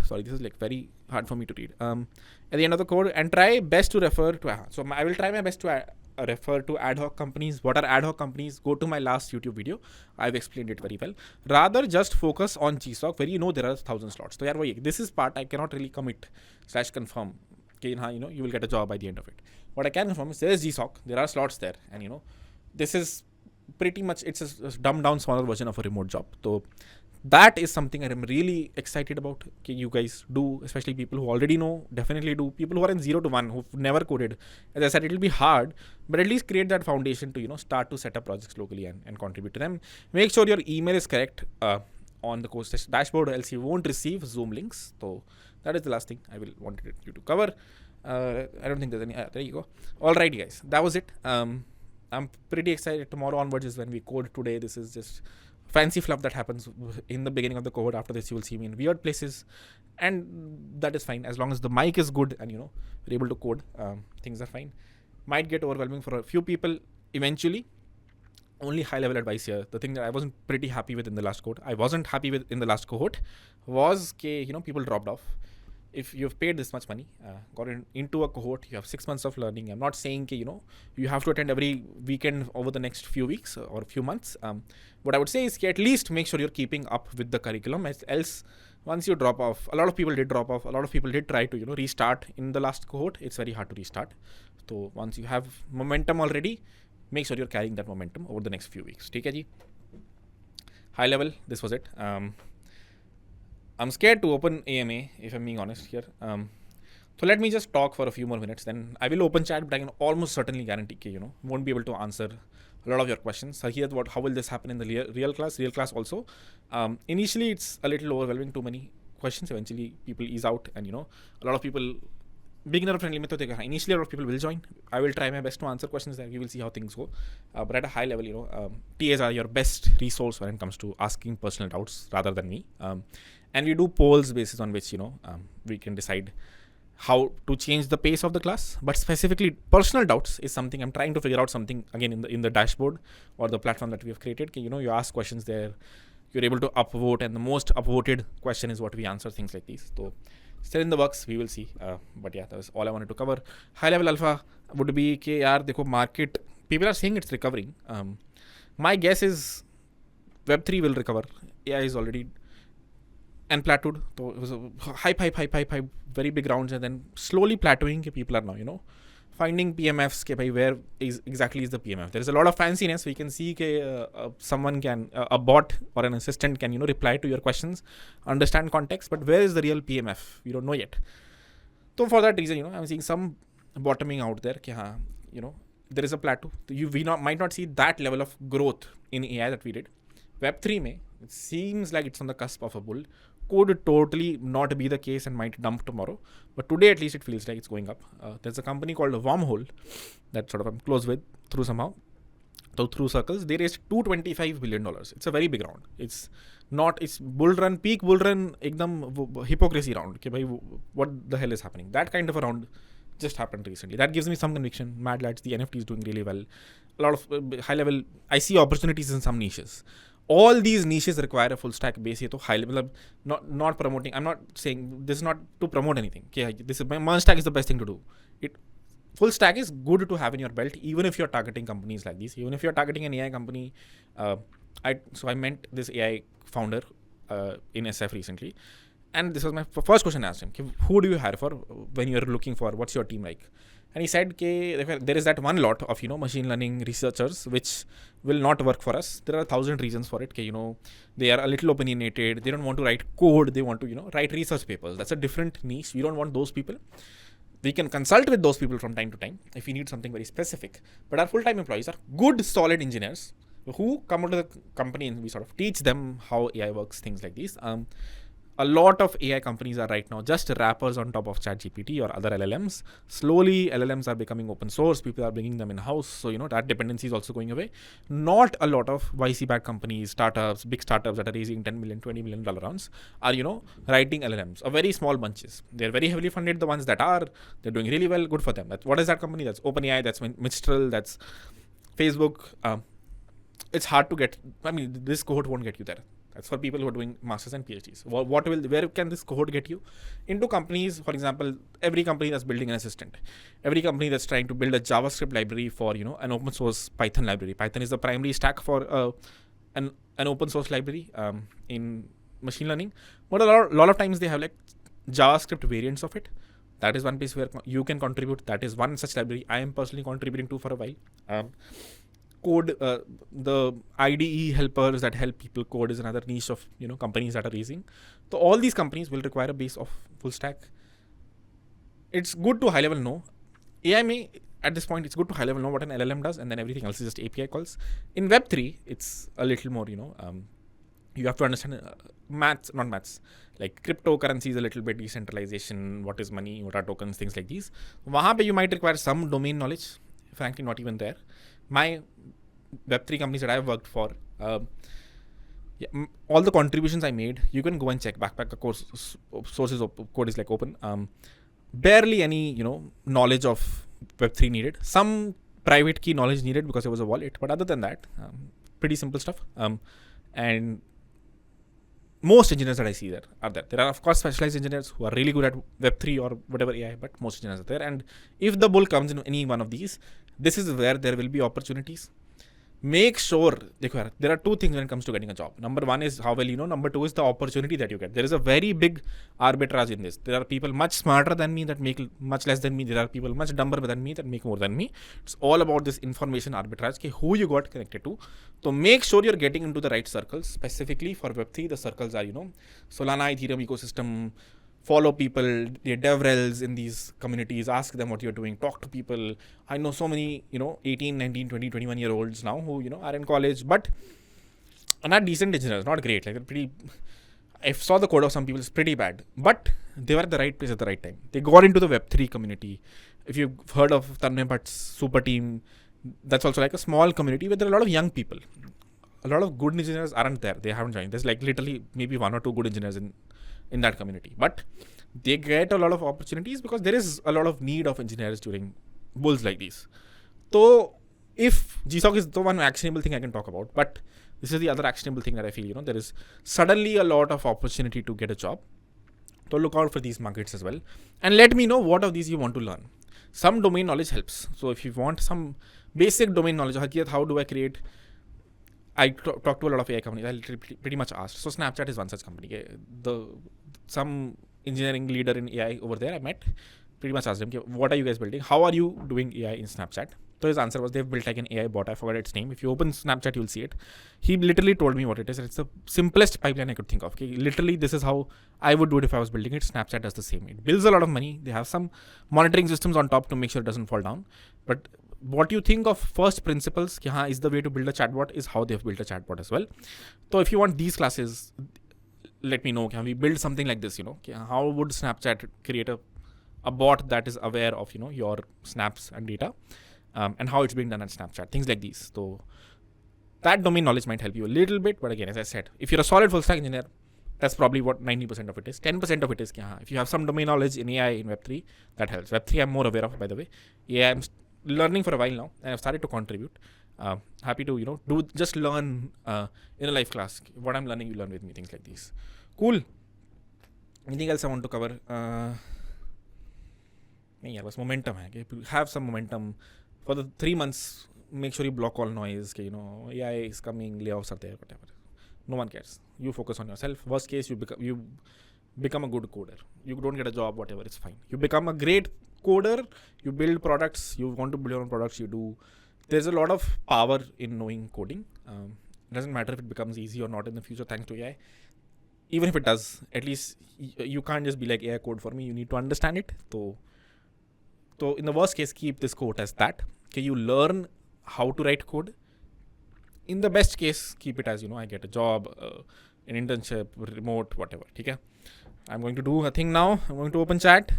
sorry, this is like very hard for me to read. At the end of the code, and try best to refer to. So I will try my best to refer to ad hoc companies. What are ad hoc companies? Go to my last YouTube video. I've explained it very well. Rather just focus on GSOC where there are 1,000 slots. So this is part I cannot really commit/confirm. Okay, you will get a job by the end of it. What I can confirm is there is GSOC. There are slots there, and this is pretty much, it's a dumbed down smaller version of a remote job. So that is something I'm really excited about. Okay, you guys do, especially people who already know, definitely do. People who are in 0 to 1, who've never coded. As I said, it'll be hard, but at least create that foundation to, start to set up projects locally and contribute to them. Make sure your email is correct on the course dashboard, else you won't receive Zoom links. So that is the last thing I wanted you to cover. I don't think there's any, there you go. All right, guys, that was it. I'm pretty excited. Tomorrow onwards is when we code. Today, this is just fancy fluff that happens in the beginning of the cohort. After this, you will see me in weird places, and that is fine as long as the mic is good and we're able to code. Things are fine. Might get overwhelming for a few people eventually. Only high level advice here. The thing that I wasn't pretty happy with in the last cohort, was people dropped off. If you've paid this much money, got into a cohort, you have 6 months of learning. I'm not saying you have to attend every weekend over the next few weeks or few months. What I would say is at least make sure you're keeping up with the curriculum. Else, once you drop off, a lot of people did drop off. A lot of people did try to restart in the last cohort. It's very hard to restart. So once you have momentum already, make sure you're carrying that momentum over the next few weeks. Take care, ji. High level, this was it. I'm scared to open AMA, if I'm being honest here. So let me just talk for a few more minutes. Then I will open chat, but I can almost certainly guarantee won't be able to answer a lot of your questions. So here's how will this happen in the real class? Real class also. Initially, it's a little overwhelming, too many questions. Eventually, people ease out, and a lot of people, beginner friendly method. Initially, a lot of people will join. I will try my best to answer questions there. We will see how things go. But at a high level, TAs are your best resource when it comes to asking personal doubts rather than me. And we do polls basis on which, we can decide how to change the pace of the class. But specifically, personal doubts is something I'm trying to figure out something, again, in the dashboard or the platform that we have created. You ask questions there. You're able to upvote, and the most upvoted question is what we answer, things like these. So still in the works, we will see. But yeah, that was all I wanted to cover. High level alpha would be market. People are saying it's recovering. My guess is Web3 will recover. AI is already and plateaued. So it was a hype, very big rounds, and then slowly plateauing. People are now, finding PMFs. Where exactly is the PMF? There is a lot of fanciness. We can see someone can, a bot or an assistant can, reply to your questions, understand context, but where is the real PMF? We don't know yet. So for that reason, I'm seeing some bottoming out there. There is a plateau. Might not see that level of growth in AI that we did. Web3 it seems like it's on the cusp of a bull. Could totally not be the case and might dump tomorrow. But today, at least, it feels like it's going up. There's a company called Wormhole that sort of I'm close with through somehow. So through circles, they raised $225 billion. It's a very big round. It's bull run, peak bull run, ekdam hypocrisy round. Okay, what the hell is happening? That kind of a round just happened recently. That gives me some conviction. Mad Lads, the NFT is doing really well. A lot of high level, I see opportunities in some niches. All these niches require a full stack base. So high level, not promoting. I'm not saying this is not to promote anything. Okay, this is merge stack is the best thing to do. Full stack is good to have in your belt, even if you're targeting companies like these. Even if you're targeting an AI company, I met this AI founder in SF recently, and this was my first question I asked him: who do you hire for when you're looking for? What's your team like? And he said, there is that one lot of, machine learning researchers which will not work for us. There are 1,000 reasons for it. They are a little opinionated. They don't want to write code. They want to, write research papers. That's a different niche. We don't want those people. We can consult with those people from time to time if we need something very specific. But our full-time employees are good, solid engineers who come into the company and we sort of teach them how AI works, things like these. A lot of AI companies are right now just wrappers on top of ChatGPT or other LLMs. Slowly, LLMs are becoming open source. People are bringing them in-house. So, that dependency is also going away. Not a lot of YC-backed companies, startups, big startups that are raising $10 million, $20 million rounds are, writing LLMs. A very small bunches. They're very heavily funded. The ones that are, they're doing really well. Good for them. What is that company? That's OpenAI, that's Mistral, that's Facebook. It's hard to get. This cohort won't get you there. That's for people who are doing masters and PhDs. Where can this cohort get you? Into companies, for example, every company that's building an assistant, every company that's trying to build a JavaScript library for, an open source Python library. Python is the primary stack for an open source library in machine learning. But a lot of times they have like JavaScript variants of it. That is one place where you can contribute. That is one such library I am personally contributing to for a while. Code, the IDE helpers that help people code is another niche of companies that are raising. So all these companies will require a base of full stack. It's good to high level know. AI may at this point it's good to high level know what an LLM does, and then everything else is just API calls. In Web3, it's a little more you have to understand not maths, like cryptocurrencies, a little bit decentralization, what is money, what are tokens, things like these. Wahan pe you might require some domain knowledge. Frankly, not even there. My Web3 companies that I've worked for, all the contributions I made, you can go and check. Backpack course sources of code is like open. Barely any knowledge of Web3 needed. Some private key knowledge needed because it was a wallet, but other than that, pretty simple stuff. And most engineers that I see there are there. There are of course specialized engineers who are really good at Web3 or whatever AI, but most engineers are there. And if the bull comes in any one of these, this is where there will be opportunities. Make sure, there are two things when it comes to getting a job. Number one is how well you know. Number two is the opportunity that you get. There is a very big arbitrage in this. There are people much smarter than me that make much less than me. There are people much dumber than me that make more than me. It's all about this information arbitrage, who you got connected to. So make sure you're getting into the right circles. Specifically for Web3, the circles are, Solana, Ethereum ecosystem. Follow people, the DevRels in these communities, ask them what you're doing, talk to people. I know so many, 18, 19, 20, 21 year olds now who, are in college, but are not decent engineers, not great. I saw the code of some people, it's pretty bad, but they were at the right place at the right time. They got into the Web3 community. If you've heard of Tanmay Bhatt's super team, that's also like a small community where there are a lot of young people. A lot of good engineers aren't there. They haven't joined. There's like literally maybe one or two good engineers in that community, but they get a lot of opportunities because there is a lot of need of engineers during bulls like these. So if GSOC is the one actionable thing I can talk about, but this is the other actionable thing that I feel, there is suddenly a lot of opportunity to get a job. So look out for these markets as well. And let me know what of these you want to learn. Some domain knowledge helps. So if you want some basic domain knowledge, how do I create? I talk to a lot of AI companies. I pretty much asked. So Snapchat is one such company. Some engineering leader in AI over there I met, pretty much asked him, what are you guys building? How are you doing AI in Snapchat? So his answer was they've built like an AI bot. I forgot its name. If you open Snapchat, you'll see it. He literally told me what it is. It's the simplest pipeline I could think of. Okay? Literally, this is how I would do it if I was building it. Snapchat does the same. It builds a lot of money. They have some monitoring systems on top to make sure it doesn't fall down. But what you think of first principles, is the way to build a chatbot, is how they've built a chatbot as well. So if you want these classes, let me know. Can we build something like this? How would Snapchat create a bot that is aware of your snaps and data, and how it's being done at Snapchat? Things like these. So that domain knowledge might help you a little bit. But again, as I said, if you're a solid full stack engineer, that's probably what 90% of it is. 10% of it is if you have some domain knowledge in AI, in Web3, that helps. Web3 I'm more aware of, by the way. Yeah, I'm learning for a while now, and I've started to contribute. Happy to just learn in a live class. What I'm learning, you learn with me. Things like these. Cool. Anything else I want to cover? Momentum. Have some momentum for the 3 months. Make sure you block all noise. AI is coming, layoffs are there, whatever. No one cares. You focus on yourself. Worst case, you become a good coder. You don't get a job, whatever, it's fine. You become a great coder, you build products, you want to build your own products, you do. There's a lot of power in knowing coding. It doesn't matter if it becomes easy or not in the future thanks to AI. Even if it does, at least you can't just be like AI code for me. You need to understand it. So in the worst case, keep this quote as that. Okay, you learn how to write code. In the best case, keep it as, I get a job, an internship, remote, whatever. Okay? I'm going to do a thing now. I'm going to open chat.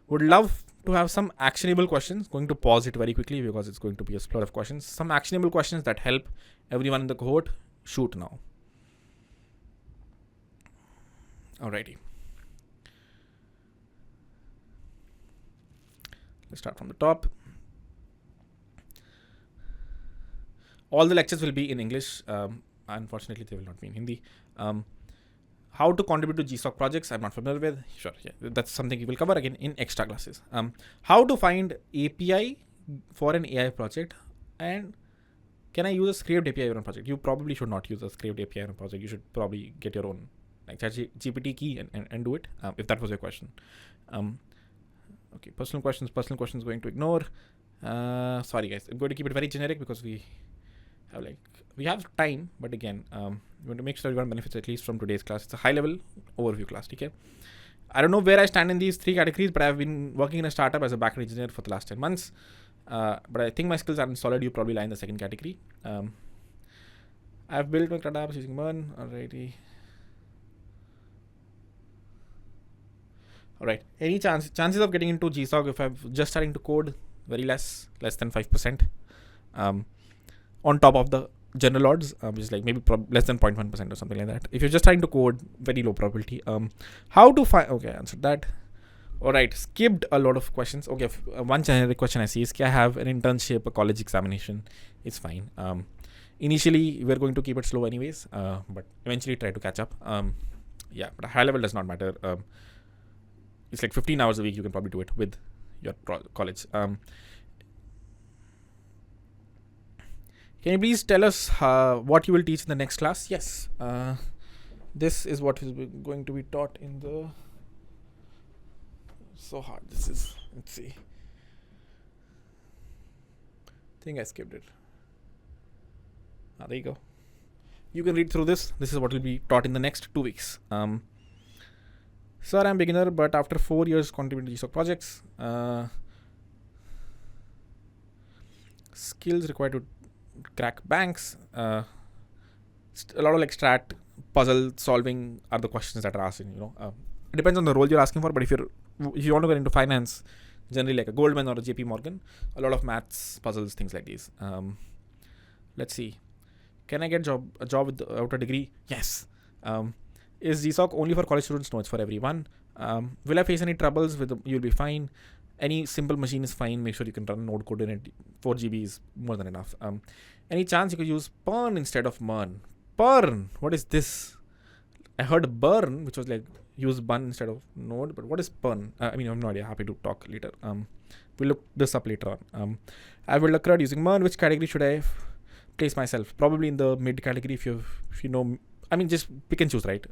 Would love to have some actionable questions. Going to pause it very quickly because it's going to be a flood of questions. Some actionable questions that help everyone in the cohort. Shoot now. Alrighty. Let's start from the top. All the lectures will be in English. Unfortunately, they will not be in Hindi. How to contribute to GSOC projects, I'm not familiar with. Sure, yeah, that's something we will cover again in extra classes. How to find API for an AI project, and can I use a scraped API on a project? You probably should not use a scraped API on a project. You should probably get your own like ChatGPT key and do it, if that was your question. Okay, personal questions going to ignore. Sorry guys, I'm going to keep it very generic because we have time, but again, we want to make sure everyone benefits at least from today's class. It's a high level overview class, okay? I don't know where I stand in these three categories, but I've been working in a startup as a backend engineer for the last 10 months. But I think my skills aren't solid. You probably lie in the second category. I've built my startups using MERN. Alrighty. Alright. Any chances of getting into GSOC if I'm just starting to code? Very less than 5%. On top of the general odds, which is like maybe less than 0.1% or something like that. If you're just trying to code, very low probability. How to find? Okay, I answered that. All right, skipped a lot of questions. Okay, one generic question I see is, can I have an internship, a college examination? It's fine. Initially, we're going to keep it slow anyways, but eventually try to catch up. Yeah, but a high level does not matter. It's like 15 hours a week. You can probably do it with your college. Can you please tell us what you will teach in the next class? Yes. This is what is going to be taught in the... So hard. This is... Let's see. I think I skipped it. There you go. You can read through this. This is what will be taught in the next 2 weeks. Sir, I'm beginner, but after 4 years contributing to GSOC projects, skills required to crack banks, a lot of like strat puzzle solving are the questions that are asked. It depends on the role you're asking for, but if you want to get into finance, generally like a Goldman or a JP Morgan, a lot of maths, puzzles, things like these. Let's see. Can I get a job without a degree? Yes. Is GSOC only for college students? No, it's for everyone. Will I face any troubles you'll be fine. Any simple machine is fine. Make sure you can run node code in it. 4 GB is more than enough. Any chance you could use Pern instead of MERN? Pern? What is this? I heard burn, which was like use bun instead of node, but what is Pern? I have no idea. Happy to talk later. We'll look this up later on. I will look at using MERN. Which category should I place myself? Probably in the mid category if you know. Just pick and choose, right?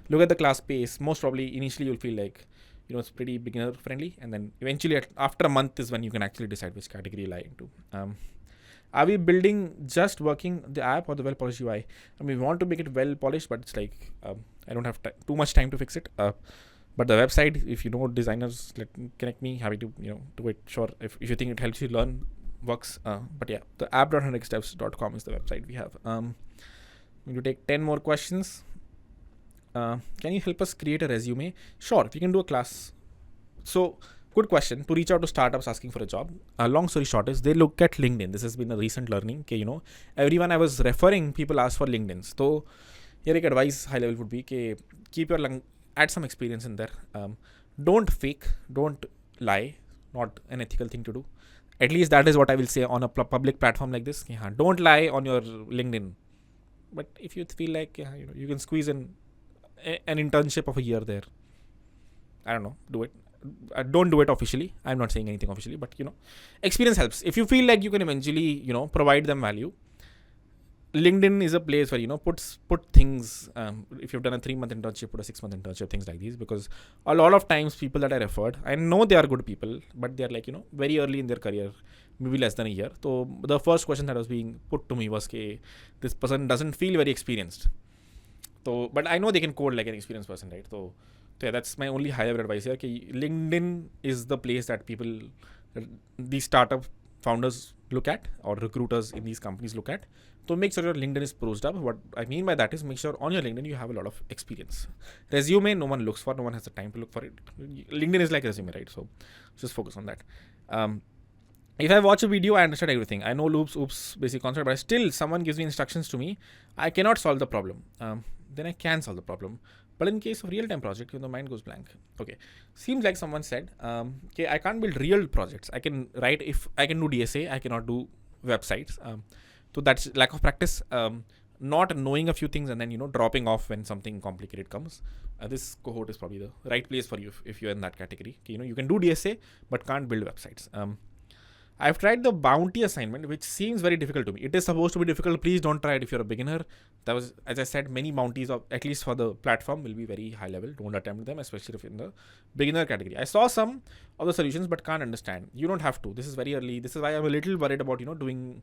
Look at the class pace. Most probably initially you'll feel like it's pretty beginner friendly, and then eventually after a month is when you can actually decide which category you lie into. Are we building just working the app or the well polished UI? We want to make it well polished, but it's like I don't have too much time to fix it. But the website, if you know designers, connect me. Happy to do it. Sure, if you think it helps you learn, works. But yeah, the app.100xdevs.com is the website we have. I'm going to take 10 more questions. Can you help us create a resume? Sure, we can do a class. So, good question. To reach out to startups asking for a job, long story short is they look at LinkedIn. This has been a recent learning. Okay, everyone I was referring, people ask for LinkedIn. So, here advice high level would be keep your add some experience in there. Don't fake, don't lie. Not an ethical thing to do. At least that is what I will say on a public platform like this. Don't lie on your LinkedIn. But if you feel like you can squeeze in an internship of a year there, I don't know, do it. Don't do it officially. I'm not saying anything officially, but experience helps. If you feel like you can eventually provide them value, LinkedIn is a place where put things. If you've done a 3-month internship, put a 6-month internship, things like these. Because a lot of times people that I referred, I know they are good people, but they are like very early in their career, maybe less than a year. So the first question that was being put to me was, "Okay, this person doesn't feel very experienced." So, but I know they can code like an experienced person, right? So yeah, that's my only high level advice here. Okay, LinkedIn is the place that people, these startup founders look at, or recruiters in these companies look at. So make sure your LinkedIn is prosed up. What I mean by that is make sure on your LinkedIn you have a lot of experience. Resume, no one looks for, no one has the time to look for it. LinkedIn is like resume, right? So just focus on that. If I watch a video, I understand everything. I know loops, oops, basic concept, but still someone gives me instructions to me. I cannot solve the problem. Then I can solve the problem. But in case of real-time project, the mind goes blank. Okay, seems like someone said, okay, I can't build real projects. I can write, if I can do DSA, I cannot do websites. So that's lack of practice. Not knowing a few things and then dropping off when something complicated comes. This cohort is probably the right place for you if you're in that category. Okay, you can do DSA but can't build websites. I've tried the bounty assignment, which seems very difficult to me. It is supposed to be difficult. Please don't try it if you're a beginner. That was, as I said, many bounties, at least for the platform, will be very high level. Don't attempt them, especially if in the beginner category. I saw some of the solutions, but can't understand. You don't have to. This is very early. This is why I'm a little worried about, doing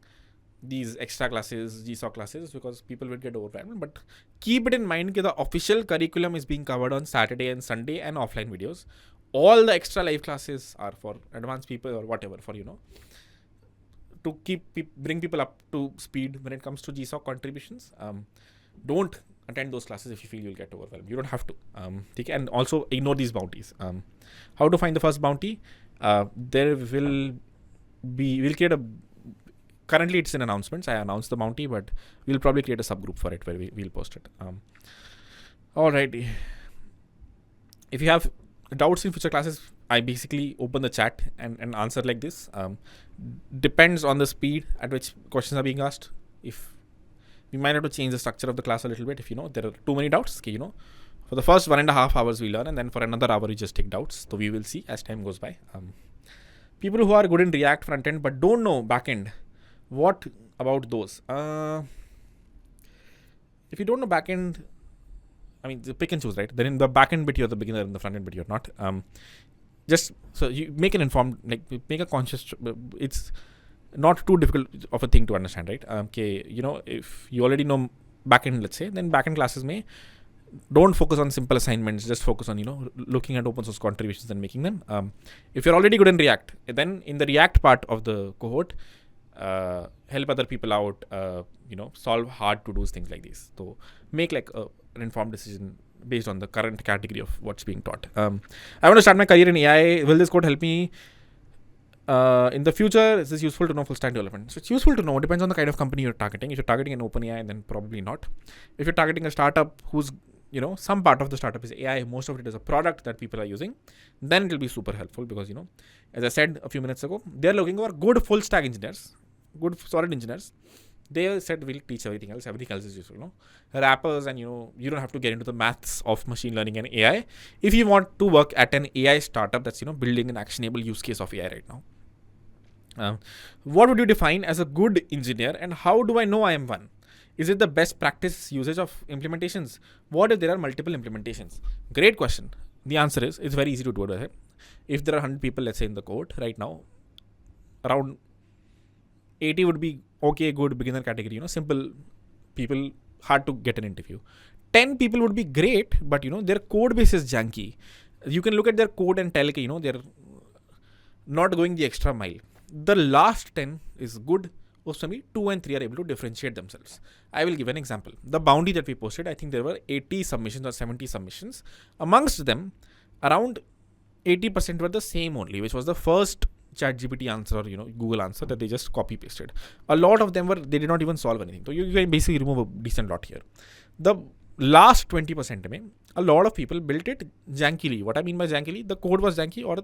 these extra classes, GSOC classes, because people will get overwhelmed. But keep it in mind that the official curriculum is being covered on Saturday and Sunday and offline videos. All the extra live classes are for advanced people or whatever, for to bring people up to speed when it comes to GSOC contributions. Don't attend those classes if you feel you'll get overwhelmed. You don't have to. And also ignore these bounties. How to find the first bounty? We'll create a, currently it's in announcements. I announced the bounty, but we'll probably create a subgroup for it where we'll post it. Alrighty. If you have doubts in future classes, I basically open the chat and answer like this. Depends on the speed at which questions are being asked. If we might have to change the structure of the class a little bit, if there are too many doubts. Okay, for the first 1.5 hours we learn, and then for another hour we just take doubts. So we will see as time goes by. People who are good in React front end but don't know backend, what about those? If you don't know backend, I mean, pick and choose, right? Then in the backend bit you're the beginner, in the front end bit you're not. Just so you make an informed, make a conscious. It's not too difficult of a thing to understand, right? Okay, if you already know backend, let's say, then backend classes don't focus on simple assignments. Just focus on looking at open source contributions and making them. If you're already good in React, then in the React part of the cohort, help other people out. Solve hard to do things like these. So make an informed decision based on the current category of what's being taught. I want to start my career in AI. Will this code help me in the future? Is this useful to know full stack development? So it's useful to know. It depends on the kind of company you're targeting. If you're targeting an OpenAI, then probably not. If you're targeting a startup who's some part of the startup is AI, most of it is a product that people are using, then it will be super helpful because as I said a few minutes ago, they're looking for good full stack engineers, good solid engineers. They said we'll teach everything else. Everything else is useful. Rappers, and you don't have to get into the maths of machine learning and AI if you want to work at an AI startup that's building an actionable use case of AI right now. What would you define as a good engineer, and how do I know I am one? Is it the best practice usage of implementations? What if there are multiple implementations? Great question. The answer is it's very easy to do it. If there are 100 people, let's say, in the cohort right now, around 80 would be okay, good, beginner category, simple people, hard to get an interview. 10 people would be great, but their code base is janky. You can look at their code and tell, they're not going the extra mile. The last 10 is good. Maybe 2 and 3 are able to differentiate themselves. I will give an example. The bounty that we posted, I think there were 80 submissions or 70 submissions. Amongst them, around 80% were the same only, which was the first ChatGPT answer or Google answer that they just copy pasted. A lot of them they did not even solve anything. So you can basically remove a decent lot here. The last 20%, a lot of people built it jankily. What I mean by jankily, the code was janky or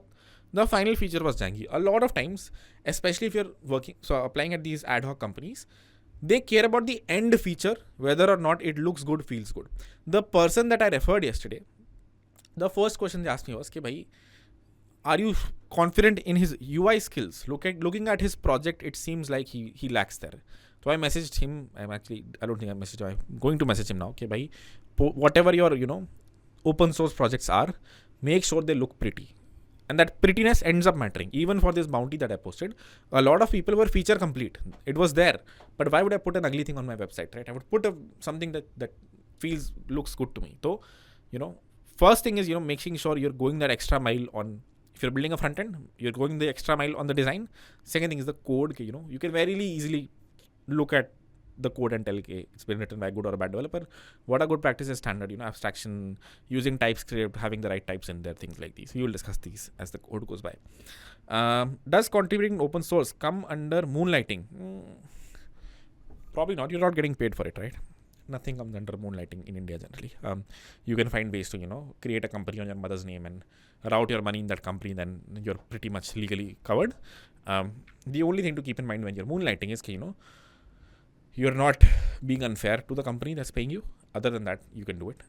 the final feature was janky. A lot of times, especially if you're applying at these ad hoc companies, they care about the end feature, whether or not it looks good, feels good. The person that I referred yesterday, the first question they asked me was, "Bhai, are you confident in his UI skills? Looking at his project, it seems like he lacks there. So I messaged him. I don't think I messaged him. I'm going to message him now. Okay, bhai, whatever your open source projects are, make sure they look pretty. And that prettiness ends up mattering. Even for this bounty that I posted, a lot of people were feature complete. It was there. But why would I put an ugly thing on my website, right? I would put something that looks good to me. So, first thing is, making sure you're going that extra mile on, if you're building a front end, you're going the extra mile on the design. Second thing is the code. You can very easily look at the code and tell, okay, it's been written by a good or a bad developer. What are good practices? Standard, abstraction, using TypeScript, having the right types in there, things like these. We will discuss these as the code goes by. Does contributing open source come under moonlighting? Probably not. You're not getting paid for it, right? Nothing comes under moonlighting in India generally. You can find ways to, create a company on your mother's name and route your money in that company, then you're pretty much legally covered. The only thing to keep in mind when you're moonlighting is, you're not being unfair to the company that's paying you. Other than that, you can do it.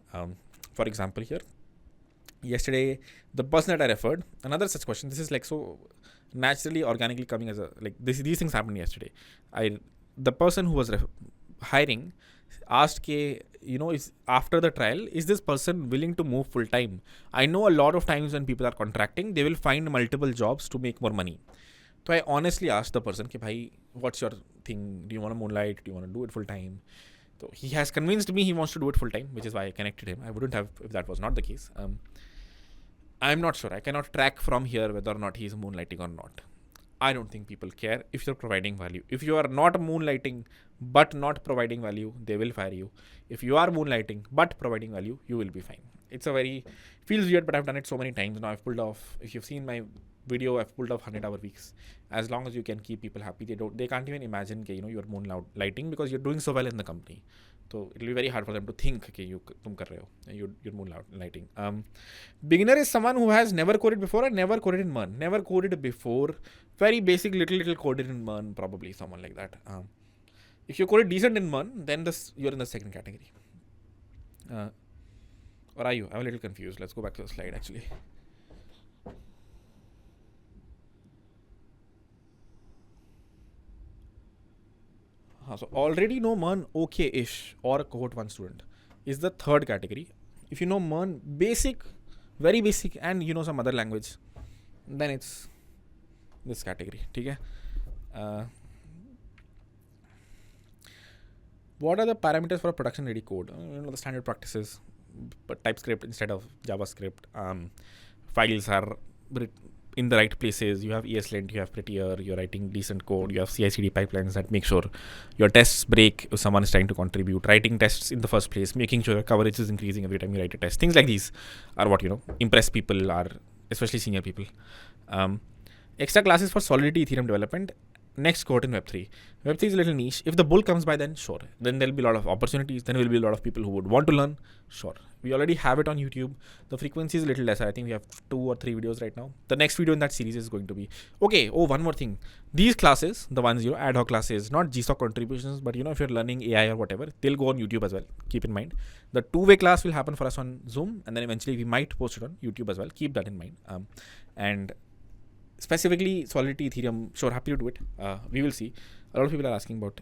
For example, here, yesterday, the person that I referred, another such question, this is like so naturally, organically coming as these things happened yesterday. The person who was hiring asked, is after the trial, is this person willing to move full time? I know a lot of times when people are contracting, they will find multiple jobs to make more money. So I honestly asked the person, bhai, what's your thing? Do you want to moonlight? Do you want to do it full time? So he has convinced me he wants to do it full time, which is why I connected him. I wouldn't have if that was not the case. I'm not sure. I cannot track from here whether or not he's moonlighting or not. I don't think people care if you're providing value. If you are not moonlighting but not providing value, they will fire you. If you are moonlighting but providing value, you will be fine. It's feels weird, but I've done it so many times now. I've pulled off, if you've seen my video, I've pulled off 100-hour weeks. As long as you can keep people happy, they can't even imagine you're moonlighting because you're doing so well in the company. So it'll be very hard for them to think you're moonlighting. Beginner is someone who has never coded before and never coded in MERN. Never coded before. Very basic little coded in MERN, probably someone like that. If you coded decent in MERN, then you're in the second category. Or are you? I'm a little confused. Let's go back to the slide actually. So already know MERN okay-ish or a cohort 1 student is the third category. If you know MERN basic, very basic, and you know some other language, then it's this category. Okay? What are the parameters for a production ready code? The standard practices, but TypeScript instead of JavaScript. Files are in the right places. You have ESLint, you have Prettier, you're writing decent code, you have CI/CD pipelines that make sure your tests break if someone is trying to contribute, writing tests in the first place, making sure your coverage is increasing every time you write a test. Things like these are what impress people, are especially senior people. Extra classes for Solidity Ethereum development. Next cohort in Web3. Web3 is a little niche. If the bull comes by, then sure. Then there'll be a lot of opportunities. Then there will be a lot of people who would want to learn. Sure. We already have it on YouTube. The frequency is a little lesser. I think we have 2 or 3 videos right now. The next video in that series is going to be... Okay, one more thing. These classes, the ones, ad hoc classes, not GSOC contributions, but if you're learning AI or whatever, they'll go on YouTube as well. Keep in mind. The 2-way class will happen for us on Zoom, and then eventually we might post it on YouTube as well. Keep that in mind. And specifically Solidity Ethereum, sure, happy to do it. We will see. A lot of people are asking about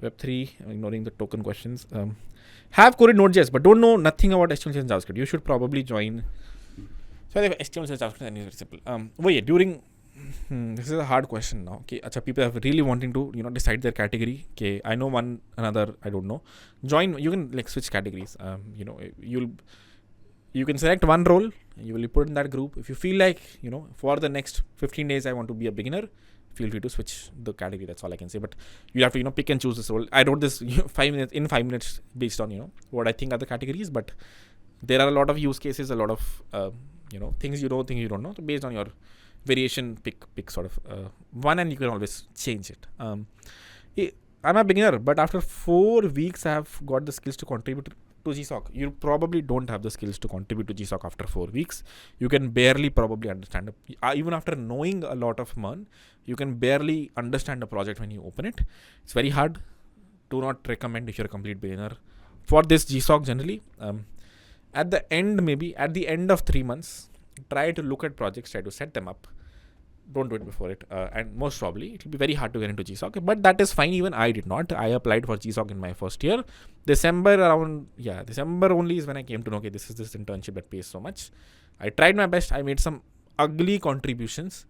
Web3. I'm ignoring the token questions. Have coded Node.js but don't know nothing about HTML and JavaScript. You should probably join. So I have HTML and JavaScript, and it's very simple. During this is a hard question now. Okay, people are really wanting to decide their category. Okay, I know one another. I don't know. Join. You can switch categories. You can select one role, you will be put in that group. If you feel like, for the next 15 days, I want to be a beginner, feel free to switch the category. That's all I can say. But you have to, pick and choose this role. I wrote this 5 minutes based on, what I think are the categories. But there are a lot of use cases, a lot of, things you know, things you don't know. So based on your variation, pick sort of one, and you can always change it. I'm a beginner, but after 4 weeks, I have got the skills to contribute to GSOC. You probably don't have the skills to contribute to GSOC after 4 weeks. You can barely probably understand even after knowing a lot of MERN, you can barely understand the project when you open it. It's very hard. Do not recommend if you're a complete beginner for this GSOC generally. At the end of 3 months, try to look at projects, try to set them up. Don't do it before it, and most probably it will be very hard to get into GSOC, but that is fine. Even I did not. I applied for GSOC in my first year. December only is when I came to know, okay, this is this internship that pays so much. I tried my best. I made some ugly contributions,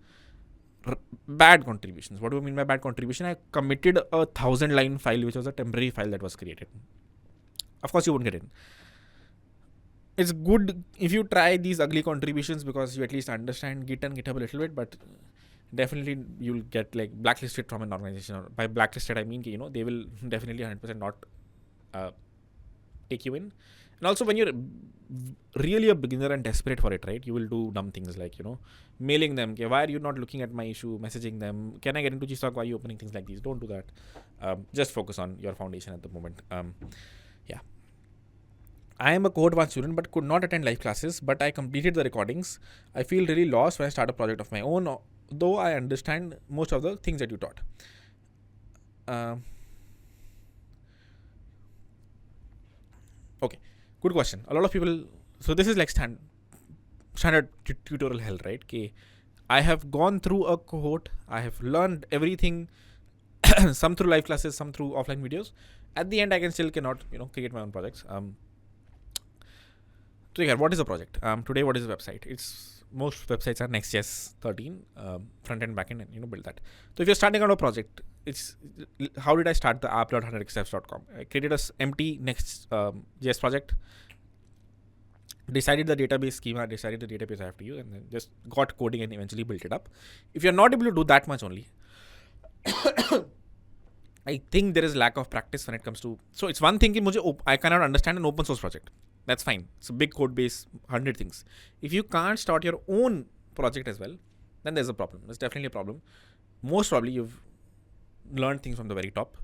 bad contributions. What do I mean by bad contribution? I committed a 1,000-line file, which was a temporary file that was created. Of course, you won't get in. It's good if you try these ugly contributions because you at least understand Git and GitHub a little bit, but definitely you'll get like blacklisted from an organization. Or by blacklisted, I mean, they will definitely 100% not take you in. And also, when you're really a beginner and desperate for it, right, you will do dumb things like, mailing them. Okay, why are you not looking at my issue? Messaging them. Can I get into GSOC? Why are you opening things like these? Don't do that. Just focus on your foundation at the moment. Yeah. I am a Code 1 student but could not attend live classes, but I completed the recordings. I feel really lost when I start a project of my own, though I understand most of the things that you taught. Okay, good question. A lot of people, so this is like standard tutorial hell, right? Okay, I have gone through a cohort. I have learned everything, some through live classes, some through offline videos. At the end, I cannot, create my own projects. So here, what is a project? Today, what is a website? Most websites are Next.js 13, front end, back end, and build that. So if you're starting out a project, it's how did I start the app.100xsteps.com? I created a empty Next.js project, decided the database schema, decided the database I have to use, and then just got coding and eventually built it up. If you're not able to do that much only, I think there is lack of practice when it comes to. So it's one thing I cannot understand an open source project. That's fine. It's a big code base, 100 things. If you can't start your own project as well, then there's a problem. There's definitely a problem. Most probably you've learned things from the very top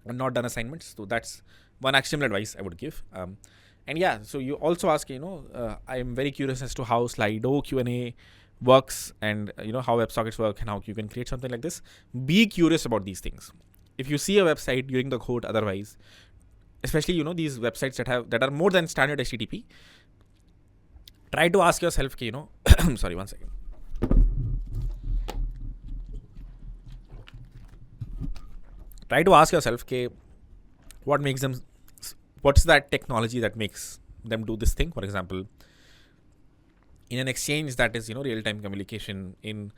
and not done assignments. So that's one actionable advice I would give. And yeah, so you also ask, I'm very curious as to how Slido Q&A works and, how WebSockets work and how you can create something like this. Be curious about these things. If you see a website during the code, otherwise, especially, these websites that are more than standard HTTP, try to ask yourself, sorry, 1 second. Try to ask yourself, what's that technology that makes them do this thing? For example, in an exchange that is, real-time communication, in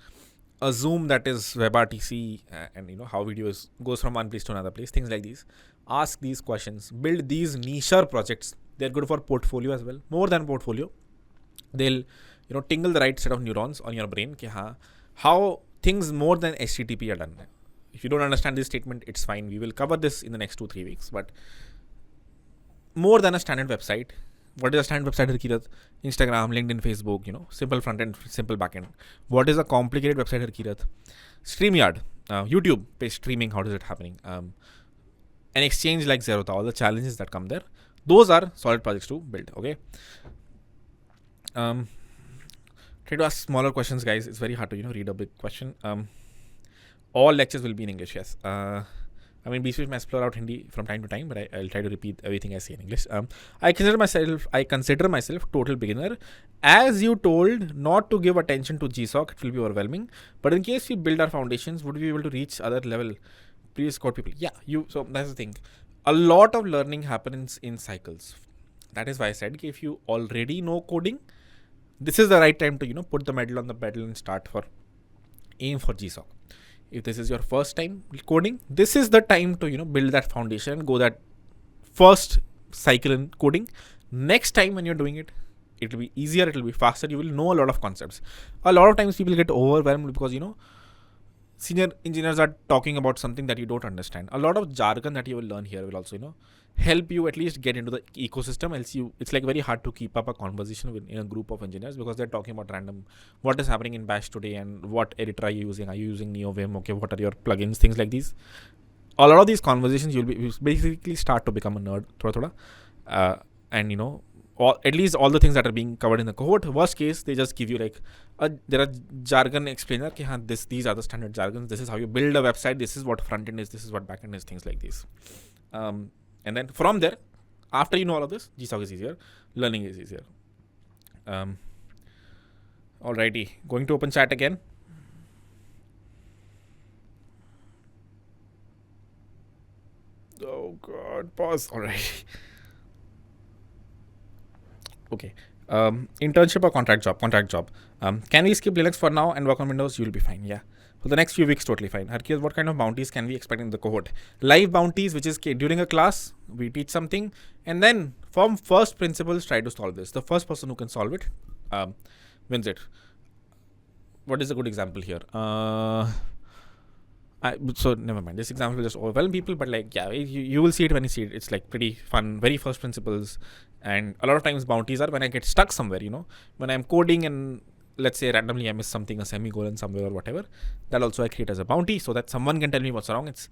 a Zoom that is WebRTC, and how videos goes from one place to another place, things like these. Ask these questions, build these niche projects. They're good for portfolio as well. More than portfolio, they'll tingle the right set of neurons on your brain. How things more than HTTP are done. If you don't understand this statement, it's fine. We will cover this in the next 2-3 weeks. But more than a standard website, what is a standard website, Harkirat? Instagram, LinkedIn, Facebook, simple front end, simple back end. What is a complicated website, Harkirat? StreamYard, YouTube based streaming, how is it happening? An exchange like Zerota, all the challenges that come there, those are solid projects to build, okay? Try to ask smaller questions, guys. It's very hard to, read a big question. All lectures will be in English, yes. I mean, BC may explore out Hindi from time to time, but I'll try to repeat everything I say in English. I consider myself total beginner. As you told, not to give attention to GSOC, it will be overwhelming. But in case we build our foundations, would we be able to reach other level? Previous code people. Yeah, so that's the thing. A lot of learning happens in cycles. That is why I said, if you already know coding, this is the right time to, put the medal on the pedal and aim for GSOC. If this is your first time coding, this is the time to, build that foundation, go that first cycle in coding. Next time when you're doing it, it will be easier, it will be faster. You will know a lot of concepts. A lot of times people get overwhelmed because, senior engineers are talking about something that you don't understand. A lot of jargon that you will learn here will also, help you at least get into the ecosystem. Else it's like very hard to keep up a conversation in a group of engineers because they're talking about random, what is happening in Bash today and what editor are you using? Are you using NeoVim? Okay, what are your plugins? Things like these. A lot of these conversations, you'll basically start to become a nerd, and at least all the things that are being covered in the cohort. Worst case, they just give you there are jargon explainer. These are the standard jargons. This is how you build a website. This is what front end is. This is what back end is. Things like this. And then from there, after you know all of this, GSOC is easier. Learning is easier. Alrighty, going to open chat again. Oh god, pause. Alright. Okay. Internship or contract job? Contract job. Can we skip Linux for now and work on Windows? You'll be fine. Yeah. For the next few weeks, totally fine. Harkis, what kind of bounties can we expect in the cohort? Live bounties, which is during a class, we teach something, and then from first principles, try to solve this. The first person who can solve it wins it. What is a good example here? So never mind. This example will just overwhelm people, but like, yeah, you will see it when you see it. It's like pretty fun, very first principles. And a lot of times bounties are when I get stuck somewhere, when I'm coding and let's say randomly I miss something, a semicolon somewhere or whatever, that also I create as a bounty so that someone can tell me what's wrong. It's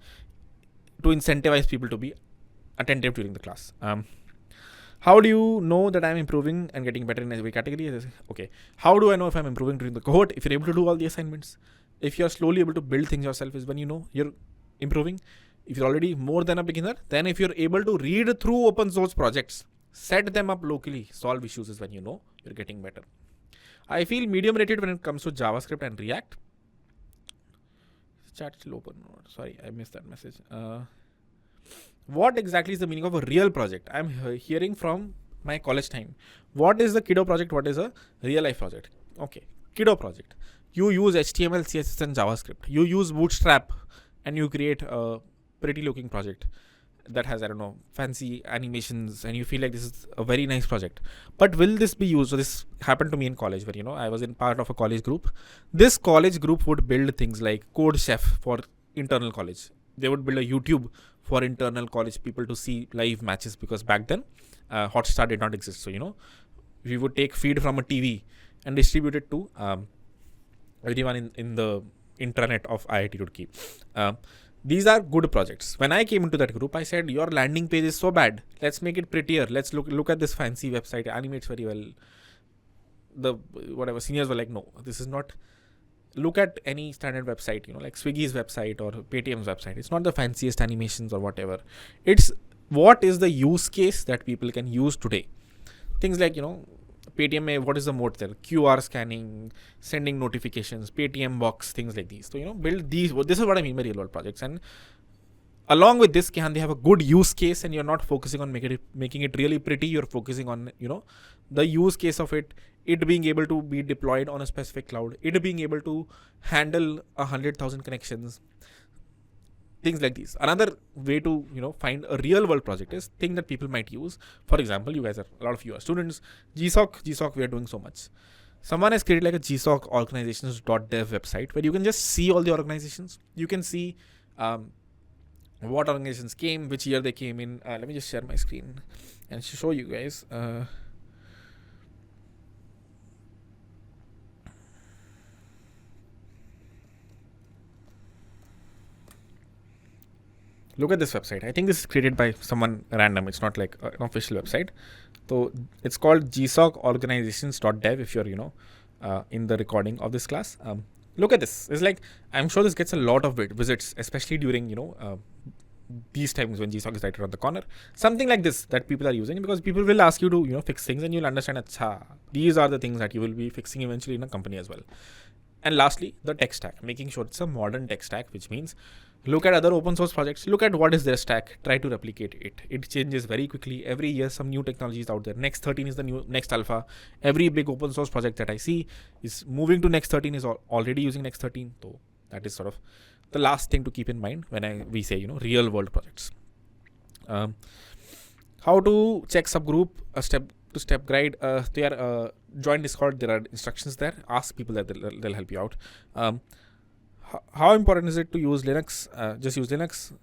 to incentivize people to be attentive during the class. How do you know that I'm improving and getting better in every category? Okay. How do I know if I'm improving during the cohort? If you're able to do all the assignments, if you're slowly able to build things yourself, is when you know you're improving. If you're already more than a beginner, then if you're able to read through open source projects, set them up locally, solve issues, is when you know you're getting better. I feel medium rated when it comes to JavaScript and React. Chat still open. Sorry, I missed that message. What exactly is the meaning of a real project? I'm hearing from my college time. What is the kiddo project? What is a real life project? Okay, kiddo project. You use HTML, CSS and JavaScript. You use Bootstrap and you create a pretty looking project that has, I don't know, fancy animations, and you feel like this is a very nice project. But will this be used? So this happened to me in college where, I was in part of a college group. This college group would build things like Code Chef for internal college. They would build a YouTube for internal college people to see live matches, because back then Hotstar did not exist. So, we would take feed from a TV and distribute it to everyone in the intranet of IIT Roorkee. These are good projects. When I came into that group, I said, your landing page is so bad. Let's make it prettier. Let's look at this fancy website. It animates very well. The whatever seniors were like, no, this is not. Look at any standard website, like Swiggy's website or Paytm's website. It's not the fanciest animations or whatever. It's what is the use case that people can use today. Things like, Paytm, what is the mode there? QR scanning, sending notifications, Paytm box, things like these. So, build these. This is what I mean by real world projects. And along with this, can they have a good use case, and you're not focusing on making it really pretty. You're focusing on, the use case of it being able to be deployed on a specific cloud, it being able to handle 100,000 connections, things like these. Another way to, find a real world project is thing that people might use. For example, you guys a lot of you are students. GSOC, we are doing so much. Someone has created like a GSOC organizations.dev website where you can just see all the organizations. You can see what organizations came, which year they came in. Let me just share my screen and show you guys. Look at this website. I think this is created by someone random. It's not like an official website. So it's called gsockorganizations.dev if you're, in the recording of this class. Look at this. It's like, I'm sure this gets a lot of visits, especially during, these times when GSOC is right around the corner. Something like this that people are using, because people will ask you to, fix things, and you'll understand that these are the things that you will be fixing eventually in a company as well. And lastly, the tech stack, making sure it's a modern tech stack, which means look at other open source projects, look at what is their stack, try to replicate it. It changes very quickly. Every year, some new technology is out there. Next 13 is the new next alpha. Every big open source project that I see is moving to Next 13, is already using Next 13. So that is sort of the last thing to keep in mind when we say, real world projects. How to check subgroup, a step-to-step guide. Join Discord. There are instructions there. Ask people that they'll help you out. How important is it to use Linux? Just use Linux.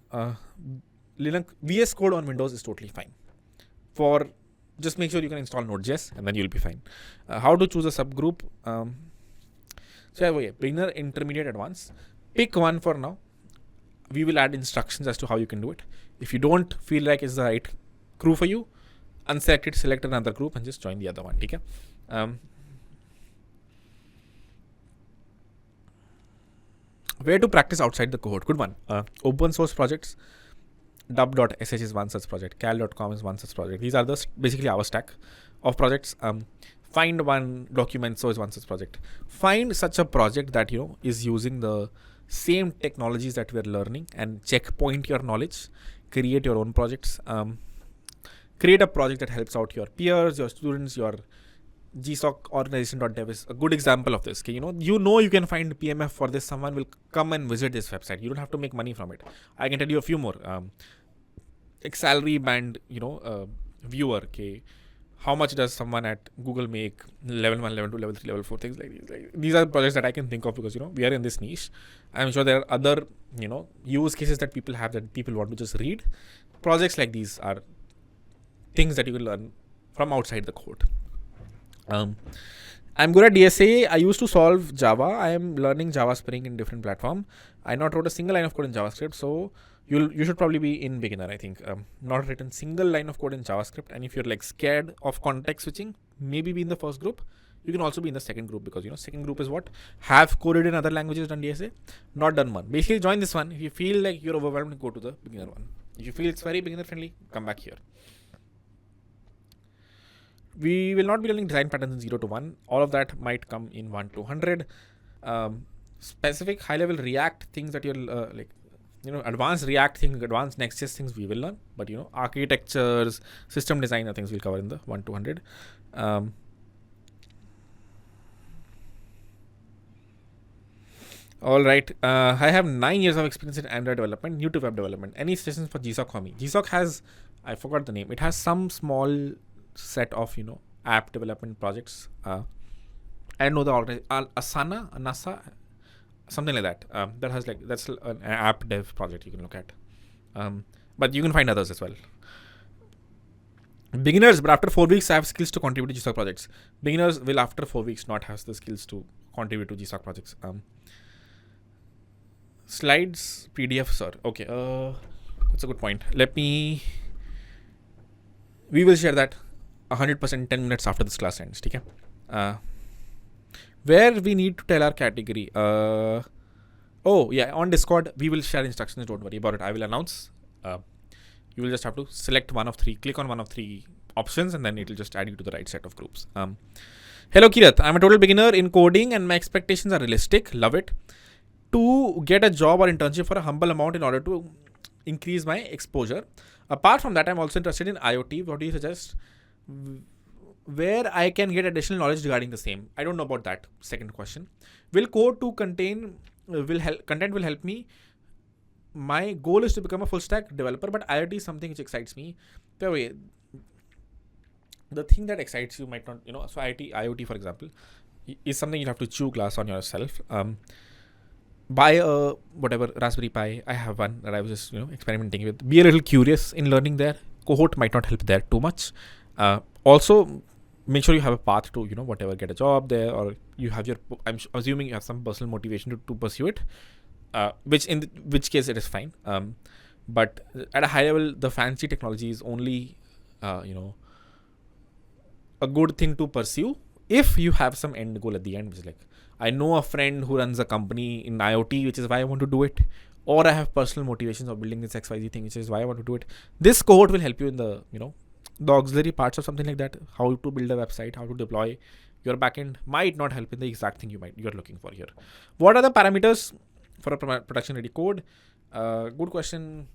Linux VS Code on Windows is totally fine. Just make sure you can install Node.js, and then you'll be fine. How to choose a subgroup? Beginner, intermediate, advanced. Pick one for now. We will add instructions as to how you can do it. If you don't feel like it's the right crew for you, unselect it, select another group, and just join the other one. Okay? Where to practice outside the cohort? Good one. Open source projects. Dub.sh is one such project. Cal.com is one such project. These are basically our stack of projects. find one document, so is one such project. Find such a project that is using the same technologies that we're learning, and checkpoint your knowledge. Create your own projects. Create a project that helps out your peers, your students, your GSOC organization.dev is a good example of this. Okay, you can find PMF for this. Someone will come and visit this website. You don't have to make money from it. I can tell you a few more. Salary band, viewer. Okay, how much does someone at Google make? Level 1, level 2, level 3, level 4, things like these. These are projects that I can think of because we are in this niche. I'm sure there are other use cases that people have that people want to just read. Projects like these are things that you can learn from outside the code. I'm good at DSA. I used to solve Java. I am learning Java Spring in different platform. I not wrote a single line of code in JavaScript, so you should probably be in beginner, I think. Not written single line of code in JavaScript, and if you're like scared of context switching, maybe be in the first group. You can also be in the second group because second group is what have coded in other languages, done DSA, not done one. Basically, join this one. If you feel like you're overwhelmed, go to the beginner one. If you feel it's very beginner friendly, come back here. We will not be learning design patterns in 0 to 1. All of that might come in 1 to 100. Specific high-level React things that you'll advanced React things, advanced Next.js things we will learn. But architectures, system design are things we'll cover in the 1 to 100. All right. I have 9 years of experience in Android development, new to web development. Any suggestions for GSOC for me? GSOC has, I forgot the name. It has some small set of app development projects. I don't know the organization, Asana, NASA, something like that. That has that's an app dev project you can look at. But you can find others as well. Beginners, but after 4 weeks, I have skills to contribute to GSOC projects. Beginners will after 4 weeks not have the skills to contribute to GSOC projects. Slides, PDF, sir. Okay, that's a good point. We will share that 100% 10 minutes after this class ends. Okay? Where we need to tell our category. On Discord, we will share instructions. Don't worry about it. I will announce. You will just have to select one of 3, click on one of 3 options, and then it will just add you to the right set of groups. Hello, Kirat. I'm a total beginner in coding, and my expectations are realistic. Love it. To get a job or internship for a humble amount in order to increase my exposure. Apart from that, I'm also interested in IoT. What do you suggest? Where I can get additional knowledge regarding the same. I don't know about that. Second question. Will code to content will help me? My goal is to become a full stack developer, but IoT is something which excites me. By the way, the thing that excites you might not, so IoT, for example, is something you have to chew glass on yourself. Buy a whatever Raspberry Pi. I have one that I was just experimenting with. Be a little curious in learning there. Cohort might not help there too much. Also, make sure you have a path to whatever, get a job there, or you have I'm assuming you have some personal motivation to pursue it. Which case it is fine. But at a high level, the fancy technology is only a good thing to pursue if you have some end goal at the end, which is I know a friend who runs a company in IoT, which is why I want to do it. Or I have personal motivations of building this XYZ thing, which is why I want to do it. This cohort will help you in the, the auxiliary parts of something like that. How to build a website, how to deploy your backend might not help in the exact thing you're looking for here. What are the parameters for a production ready code? Good question.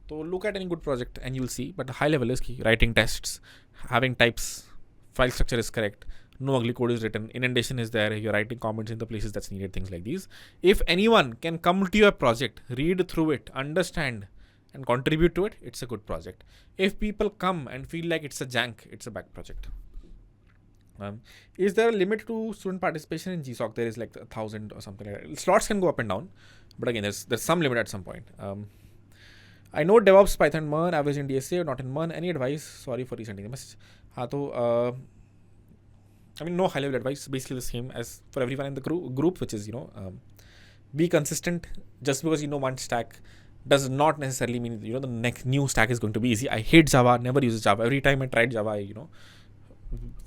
So look at any good project and you'll see. But the high level is key. Writing tests, having types, file structure is correct. No ugly code is written. Indentation is there. You're writing comments in the places that's needed. Things like these. If anyone can come to your project, read through it, understand, and contribute to it, it's a good project. If people come and feel like it's a jank, it's a bad project. Is there a limit to student participation in GSOC? There is 1,000 or something like that. Slots can go up and down, but again, there's some limit at some point. I know DevOps, Python, MERN, average in DSA, or not in MERN. Any advice? Sorry for resending the message. No high-level advice. Basically the same as for everyone in the group, which is, be consistent. Just because one stack does not necessarily mean, the next new stack is going to be easy. I hate Java, never use Java. Every time I tried Java, I,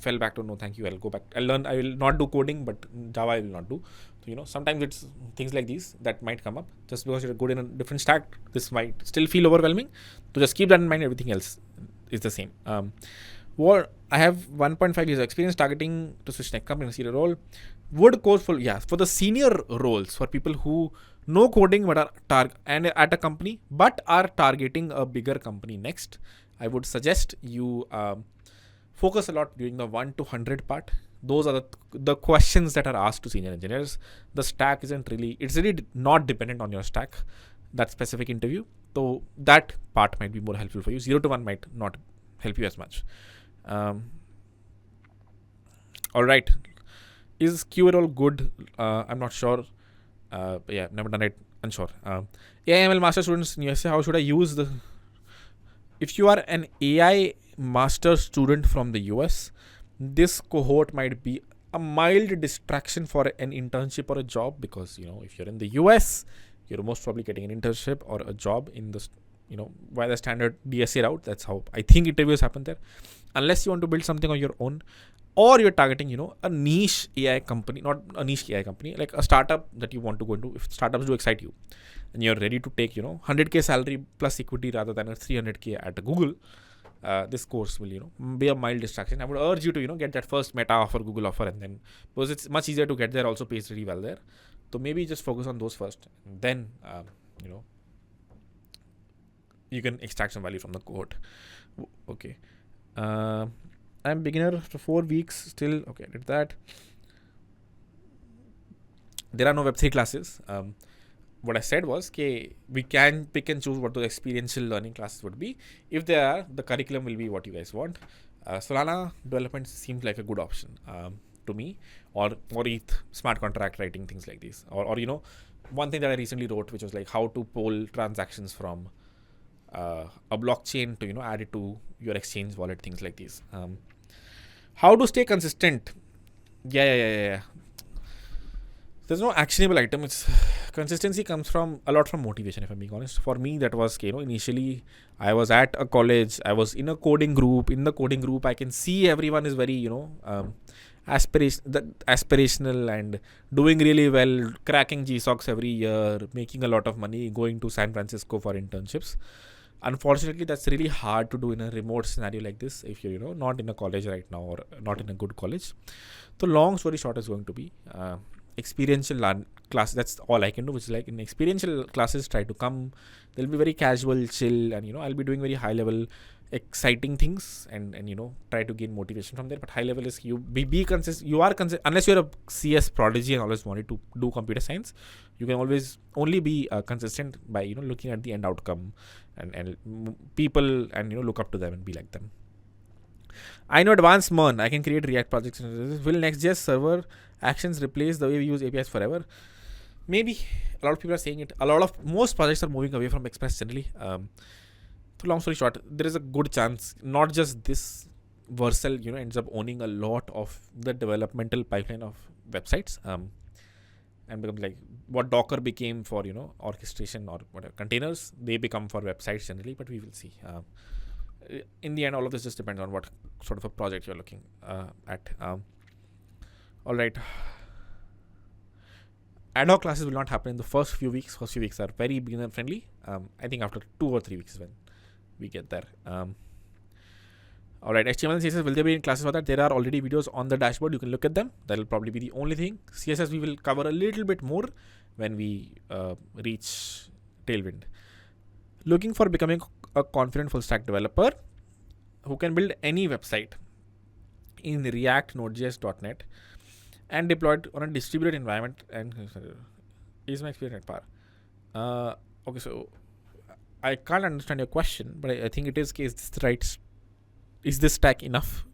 fell back to no, thank you. I'll go back. I'll learn. I will not do coding, but Java I will not do. So, sometimes it's things like these that might come up. Just because you're good in a different stack, this might still feel overwhelming. So just keep that in mind. Everything else is the same. What I have 1.5 years of experience targeting to switch next company in a senior role. Would course for the senior roles for people who know coding but are and at a company but are targeting a bigger company next. I would suggest you focus a lot during the 1 to 100 part. Those are the questions that are asked to senior engineers. The stack it's really not dependent on your stack, that specific interview. So that part might be more helpful for you. 0 to 1 might not help you as much. All right. Is QA good? I'm not sure. Yeah, never done it. Unsure. AIML master students in USA, how should I use the... If you are an AI master student from the US, this cohort might be a mild distraction for an internship or a job, because, if you're in the US, you're most probably getting an internship or a job in this, by the standard DSA route. That's how I think interviews happen there. Unless you want to build something on your own, or you're targeting, a niche AI company, not a niche AI company, like a startup that you want to go into. If startups do excite you and you're ready to take, 100K salary plus equity rather than a 300K at Google, this course will, be a mild distraction. I would urge you to, get that first Meta offer, Google offer, and then, because it's much easier to get there, also pays really well there. So maybe just focus on those first. And then, you can extract some value from the cohort. Okay. I'm beginner for 4 weeks still. Okay, I did that. There are no Web3 classes. What I said was, we can pick and choose what the experiential learning classes would be. If there are, the curriculum will be what you guys want. Solana development seems like a good option to me, or ETH, smart contract writing, things like this. Or one thing that I recently wrote, which was like how to poll transactions from a blockchain to, add it to your exchange wallet, things like this. How to stay consistent? Yeah. There's no actionable item. It's consistency comes from a lot from motivation, if I'm being honest. For me, that was, initially I was at a college, I was in a coding group. In the coding group, I can see everyone is very, aspirational and doing really well, cracking GSOCs every year, making a lot of money, going to San Francisco for internships. Unfortunately, that's really hard to do in a remote scenario like this if you're, not in a college right now or not in a good college. So long story short is going to be experiential class. That's all I can do, which is like in experiential classes, try to come. They'll be very casual, chill, and I'll be doing very high level, exciting things, and try to gain motivation from there. But high level is you be consistent. You are consistent unless you're a CS prodigy and always wanted to do computer science. You can always only be consistent by looking at the end outcome and people, and look up to them and be like them. I know advanced MERN. I can create React projects. Will Next.js server actions replace the way we use APIs forever? Maybe. A lot of people are saying it. Most projects are moving away from Express generally. So long story short, there is a good chance, not just this, Vercel, ends up owning a lot of the developmental pipeline of websites. And becomes like what Docker became for, orchestration or whatever containers, they become for websites generally, but we will see. In the end, all of this just depends on what sort of a project you're looking at. All right. Ad hoc classes will not happen in the first few weeks. First few weeks are very beginner friendly. I think after 2 or 3 weeks is when we get there. All right, HTML and CSS, will there be any classes for that? There are already videos on the dashboard. You can look at them. That will probably be the only thing. CSS we will cover a little bit more when we reach Tailwind. Looking for becoming a confident full stack developer who can build any website in React, Node.js, .NET and deploy it on a distributed environment. And is my experience at par? Okay, so I can't understand your question, but I think it is right. Is this stack enough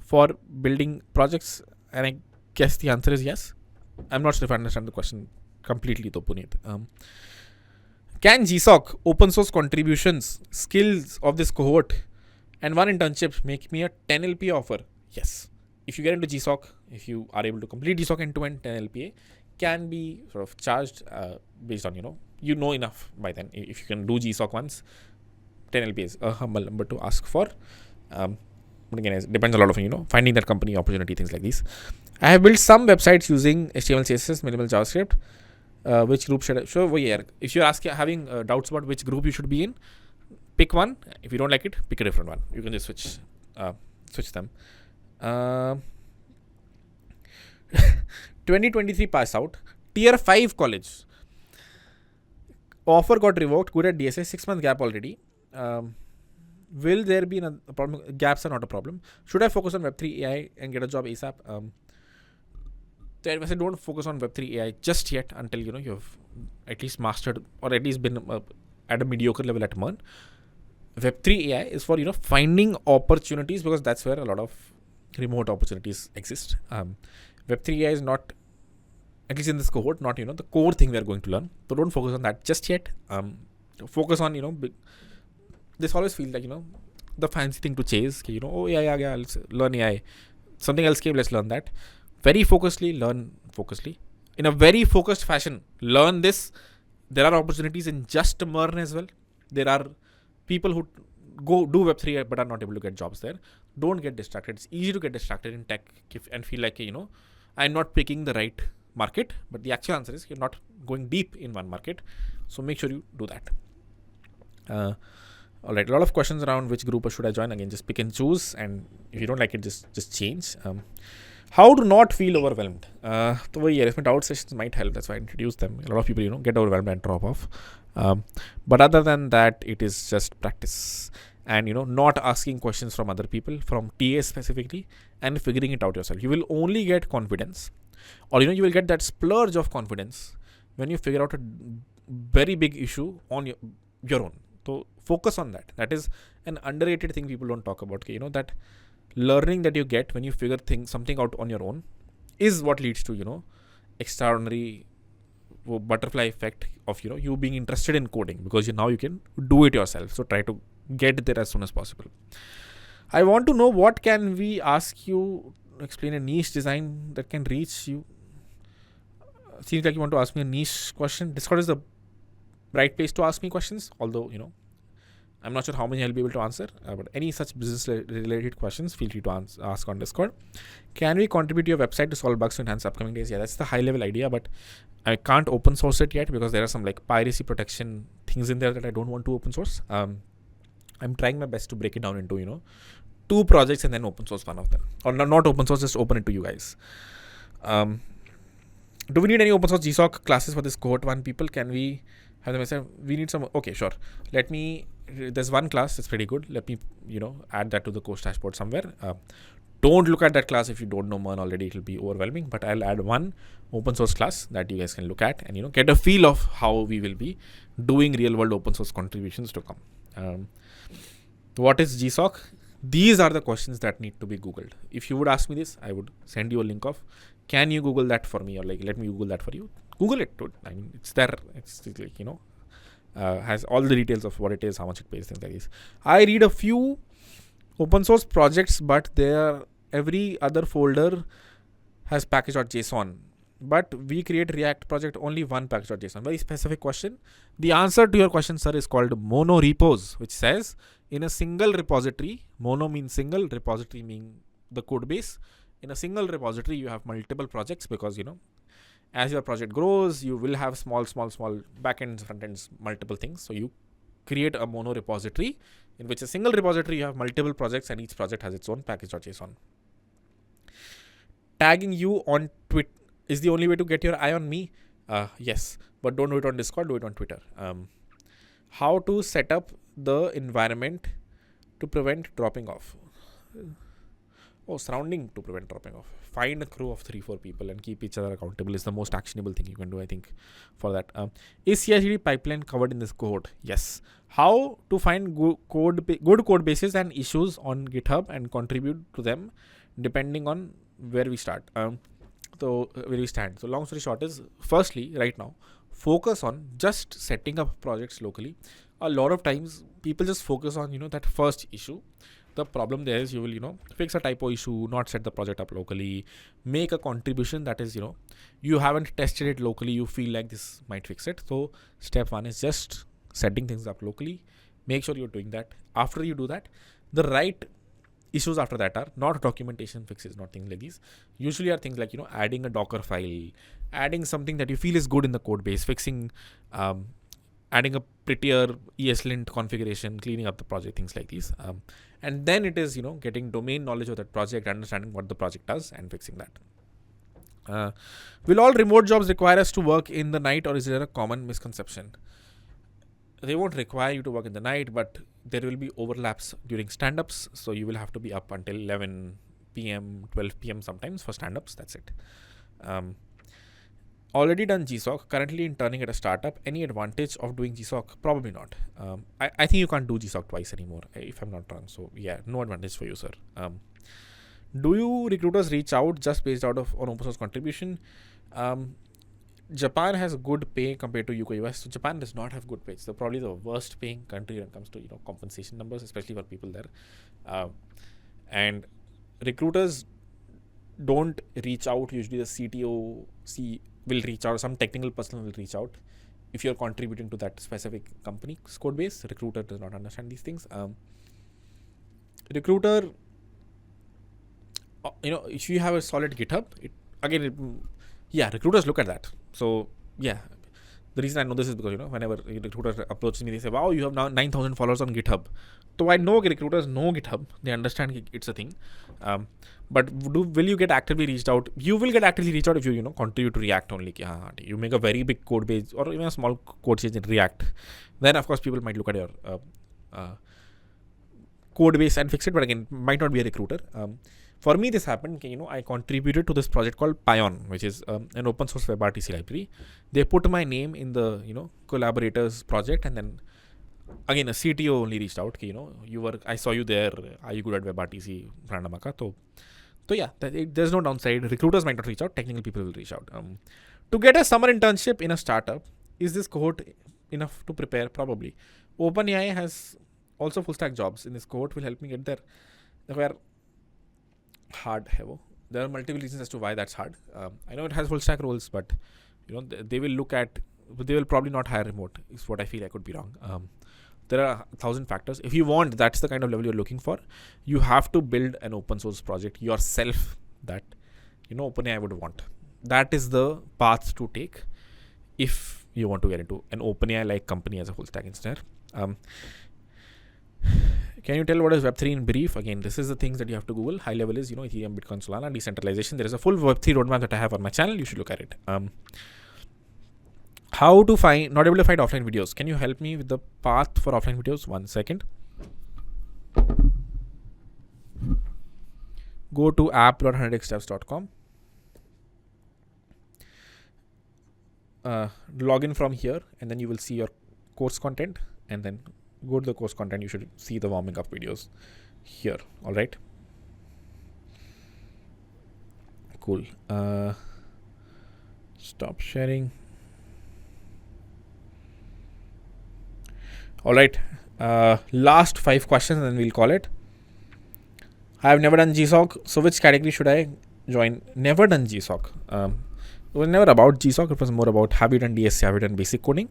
for building projects? And I guess the answer is yes. I'm not sure if I understand the question completely though, Puneet. Can GSOC, open source contributions, skills of this cohort and one internship make me a 10 LPA offer? Yes. If you get into GSOC, if you are able to complete GSOC end-to-end, 10 LPA can be sort of charged based on, enough by then. If you can do GSOC once, 10 LPA is a humble number to ask for. But again, it depends a lot of, finding that company opportunity, things like these. I have built some websites using HTML, CSS, minimal JavaScript. Which group should I? Sure, if you're having doubts about which group you should be in, pick one. If you don't like it, pick a different one. You can just switch switch them. Uh, 2023 pass out, tier 5 college. Offer got revoked, good at DSA, 6-month gap already. Will there be a problem? Gaps are not a problem. Should I focus on Web3 AI and get a job ASAP? I don't focus on Web3 AI just yet until you've at least mastered or at least been at a mediocre level at MERN. Web3 AI is for finding opportunities, because that's where a lot of remote opportunities exist. Web3 AI is not, at least in this cohort, not the core thing we are going to learn. So don't focus on that just yet. Focus on this always feels like the fancy thing to chase. Oh yeah, let's learn AI. Something else came, let's learn that. Very focusedly, learn focusedly. In a very focused fashion, learn this. There are opportunities in just MERN as well. There are people who go do Web3 but are not able to get jobs there. Don't get distracted. It's easy to get distracted in tech and feel like I'm not picking the right market, but the actual answer is you're not going deep in one market. So make sure you do that. All right, a lot of questions around which group should I join. Again, just pick and choose, and if you don't like it, just change. How to not feel overwhelmed? So if doubt sessions might help. That's why I introduced them. A lot of people get overwhelmed and drop off. But other than that, it is just practice and not asking questions from other people, from TA specifically, and figuring it out yourself. You will only get confidence, or you will get that splurge of confidence when you figure out a very big issue on your own. So focus on that. That is an underrated thing people don't talk about. That learning that you get when you figure something out on your own is what leads to extraordinary butterfly effect of you being interested in coding, because now you can do it yourself. So try to get there as soon as possible. I want to know, what can we ask you? Explain a niche design that can reach you. Seems like you want to ask me a niche question. Discord is the right place to ask me questions, although I'm not sure how many I'll be able to answer, but any such business related questions, feel free to ask on Discord. Can we contribute to your website to solve bugs to enhance upcoming days? Yeah, that's the high level idea, but I can't open source it yet because there are some piracy protection things in there that I don't want to open source. I'm trying my best to break it down into 2 projects and then open source one of them, or not open source, just open it to you guys. Do we need any open source GSOC classes for this cohort 1 people? Can we have them? We need some. Okay, sure. There's one class that's pretty good. Let me add that to the course dashboard somewhere. Don't look at that class if you don't know MERN already. It'll be overwhelming, but I'll add one open source class that you guys can look at and get a feel of how we will be doing real world open source contributions to come. What is GSOC? These are the questions that need to be Googled. If you would ask me this, I would send you a link of, can you Google that for me, or let me Google that for you. Google it. I mean, it's there. It's has all the details of what it is, how much it pays, things like this. I read a few open source projects, but every other folder has package.json. But we create React project only one package.json. Very specific question. The answer to your question, sir, is called mono repos, which says in a single repository, mono means single, repository means the code base. In a single repository, you have multiple projects because, as your project grows, you will have small backends, frontends, multiple things. So you create a mono repository in which a single repository you have multiple projects and each project has its own package.json. Tagging you on Twitter is the only way to get your eye on me. Yes, but don't do it on Discord, do it on Twitter. How to set up the environment to prevent dropping off. Surrounding to prevent dropping off. Find a crew of 3-4 people and keep each other accountable is the most actionable thing you can do, I think, for that. Is CI/CD pipeline covered in this cohort? Yes. How to find good code bases and issues on GitHub and contribute to them depending on where we start. Where we stand. So long story short is, firstly, right now, focus on just setting up projects locally. A lot of times people just focus on, that first issue. The problem there is you will, fix a typo issue, not set the project up locally, make a contribution that is, you haven't tested it locally, you feel like this might fix it. So step 1 is just setting things up locally. Make sure you're doing that. After you do that, the right issues after that are not documentation fixes, not things like these. Usually are things like, adding a Docker file, adding something that you feel is good in the code base, fixing adding a prettier ESLint configuration, cleaning up the project, things like these. And then it is, getting domain knowledge of that project, understanding what the project does, and fixing that. Will all remote jobs require us to work in the night, or is there a common misconception? They won't require you to work in the night, but there will be overlaps during stand-ups. So you will have to be up until 11 p.m., 12 p.m. sometimes for stand-ups. That's it. Already done GSOC, currently interning at a startup. Any advantage of doing GSOC? Probably not. I think you can't do GSOC twice anymore, if I'm not wrong. So yeah, no advantage for you, sir. Do you recruiters reach out just based out of on open source contribution? Japan has good pay compared to UK US. So Japan does not have good pay. It's probably the worst paying country when it comes to compensation numbers, especially for people there. And recruiters don't reach out. Usually the CTO will reach out. Some technical person will reach out if you're contributing to that specific company's code base. Recruiter does not understand these things. Recruiter, if you have a solid GitHub, recruiters look at that. So yeah, the reason I know this is because whenever a recruiter approaches me, they say, "Wow, you have now 9,000 followers on GitHub." So I know recruiters know GitHub; they understand it's a thing. But will you get actively reached out? You will get actively reached out if you contribute to React only. You make a very big code base or even a small code change in React. Then of course people might look at your code base and fix it, but again, might not be a recruiter. For me, this happened. I contributed to this project called Pion, which is an open source WebRTC library. They put my name in the collaborators project, and then again a CTO only reached out. I saw you there. Are you good at WebRTC? So yeah, there's no downside. Recruiters might not reach out. Technical people will reach out. To get a summer internship in a startup, is this cohort enough to prepare? Probably. OpenAI has also full stack jobs. In this cohort will help me get there. Where hard, there are multiple reasons as to why that's hard. I know it has full stack roles, but they will probably not hire remote, is what I feel. I could be wrong. There are 1,000 factors. If you want, that's the kind of level you're looking for, you have to build an open source project yourself that OpenAI would want. That is the path to take if you want to get into an OpenAI like company as a full stack engineer. Can you tell what is Web3 in brief? Again, this is the things that you have to Google. High level is, Ethereum, Bitcoin, Solana, decentralization. There is a full Web3 roadmap that I have on my channel. You should look at it. How to not able to find offline videos. Can you help me with the path for offline videos? 1 second. Go to app.100xdevs.com. Log in from here, and then you will see your course content, and then go to the course content. You should see the warming up videos here. All right. Cool. Stop sharing. All right. Last 5 questions, and then we'll call it. I have never done GSOC. So which category should I join? Never done GSOC. It was never about GSOC. It was more about, have you done DSC? Have you done basic coding?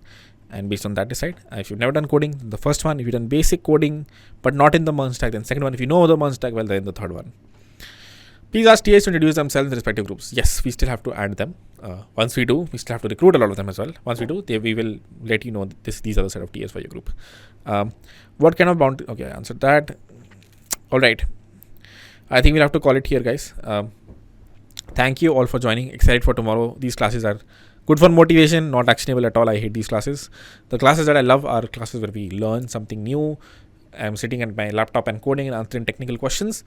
And based on that, decide. If you've never done coding, the first one. If you've done basic coding, but not in the MERN stack, then second one. If you know the MERN stack, well, then the third one. Please ask TAs to introduce themselves in the respective groups. Yes, we still have to add them. Once we do, we still have to recruit a lot of them as well. Once we do, we will let you know these are the set of TAs for your group. What kind of bounty? Okay, I answered that. All right. I think we'll have to call it here, guys. Thank you all for joining. Excited for tomorrow. These classes are good for motivation, not actionable at all. I hate these classes. The classes that I love are classes where we learn something new. I'm sitting at my laptop and coding and answering technical questions.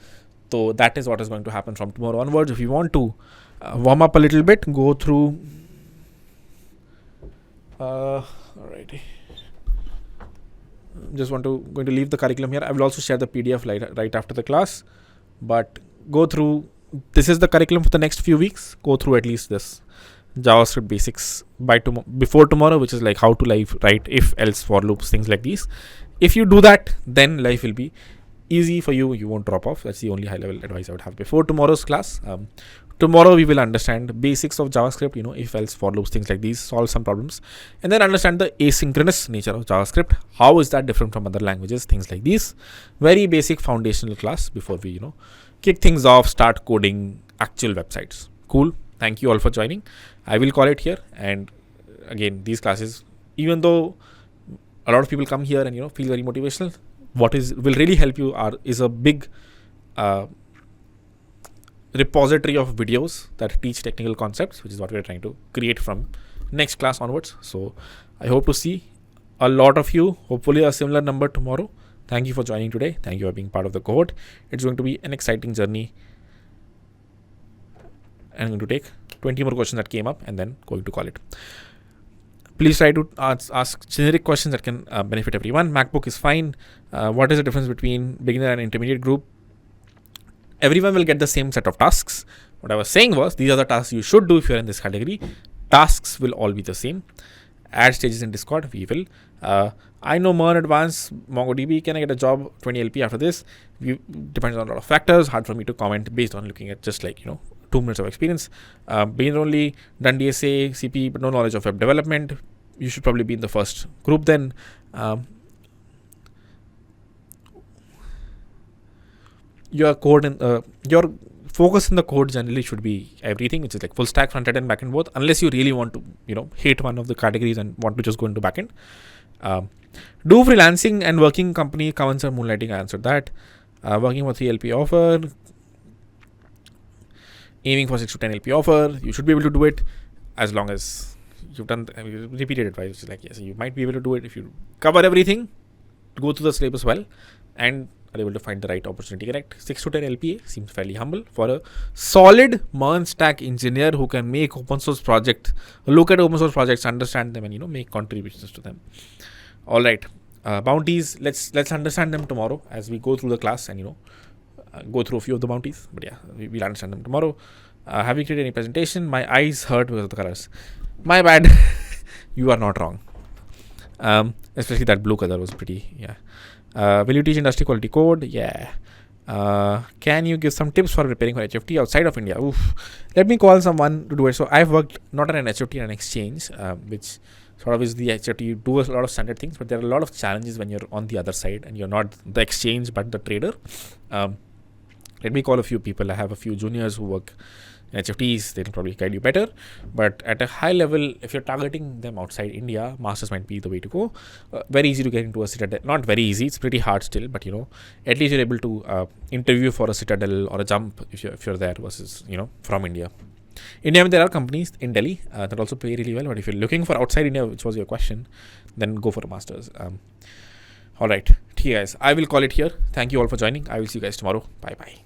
So that is what is going to happen from tomorrow onwards. If you want to warm up a little bit, go through. Alrighty. Just going to leave the curriculum here. I will also share the PDF right after the class. But go through. This is the curriculum for the next few weeks. Go through at least this JavaScript basics before tomorrow, which is like how to write if, else, for loops, things like these. If you do that, then life will be easy for you. You won't drop off. That's the only high level advice I would have before tomorrow's class. Tomorrow we will understand basics of JavaScript, if, else, for loops, things like these, solve some problems, and then understand the asynchronous nature of JavaScript. How is that different from other languages? Things like these. Very basic foundational class before we, kick things off, start coding actual websites. Cool. Thank you all for joining. I will call it here. And again, these classes, even though a lot of people come here and feel very motivational. What will really help you is a big repository of videos that teach technical concepts, which is what we're trying to create from next class onwards. So I hope to see a lot of you, hopefully a similar number tomorrow. Thank you for joining today. Thank you for being part of the cohort. It's going to be an exciting journey. I'm going to take 20 more questions that came up and then going to call it. Please try to ask generic questions that can benefit everyone. MacBook is fine. What is the difference between beginner and intermediate group? Everyone will get the same set of tasks. What I was saying was, these are the tasks you should do if you're in this category. Tasks will all be the same. Add stages in Discord, we will. I know more advanced MongoDB. Can I get a job 20 LP after this? Depends on a lot of factors. Hard for me to comment based on looking at just 2 minutes of experience. Beginner only, done DSA, CP, but no knowledge of web development. You should probably be in the first group then. Your code and your focus in the code generally should be everything, which is like full stack, front end and back end both, unless you really want to hate one of the categories and want to just go into back end. Do freelancing and working company comments or moonlighting. I answered that. Working for 3 LP offer, aiming for 6 to 10 LP offer. You should be able to do it as long as you've done repeated advice, which is like, yes, you might be able to do it if you cover everything, go through the syllabus well, and are able to find the right opportunity. Correct. 6 to 10 LPA seems fairly humble for a solid MERN stack engineer who can make open source projects, look at open source projects, understand them, and make contributions to them. All right. Bounties. Let's understand them tomorrow as we go through the class and go through a few of the bounties. But yeah, we'll understand them tomorrow. Have you created any presentation? My eyes hurt because of the colors. My bad. You are not wrong. Especially that blue color was pretty. Yeah. Will you teach industry quality code? Yeah. Can you give some tips for preparing for HFT outside of India? Oof. Let me call someone to do it. So I've worked not on an HFT, an exchange, which sort of is the HFT. You do a lot of standard things, but there are a lot of challenges when you're on the other side and you're not the exchange but the trader. Let me call a few people. I have a few juniors who work in HFTs. They'll probably guide you better. But at a high level, if you're targeting them outside India, masters might be the way to go. Very easy to get into a Citadel. Not very easy. It's pretty hard still. But at least you're able to interview for a Citadel or a Jump if you're there versus from India. India, there are companies in Delhi that also pay really well. But if you're looking for outside India, which was your question, then go for a masters. All right, guys. I will call it here. Thank you all for joining. I will see you guys tomorrow. Bye bye.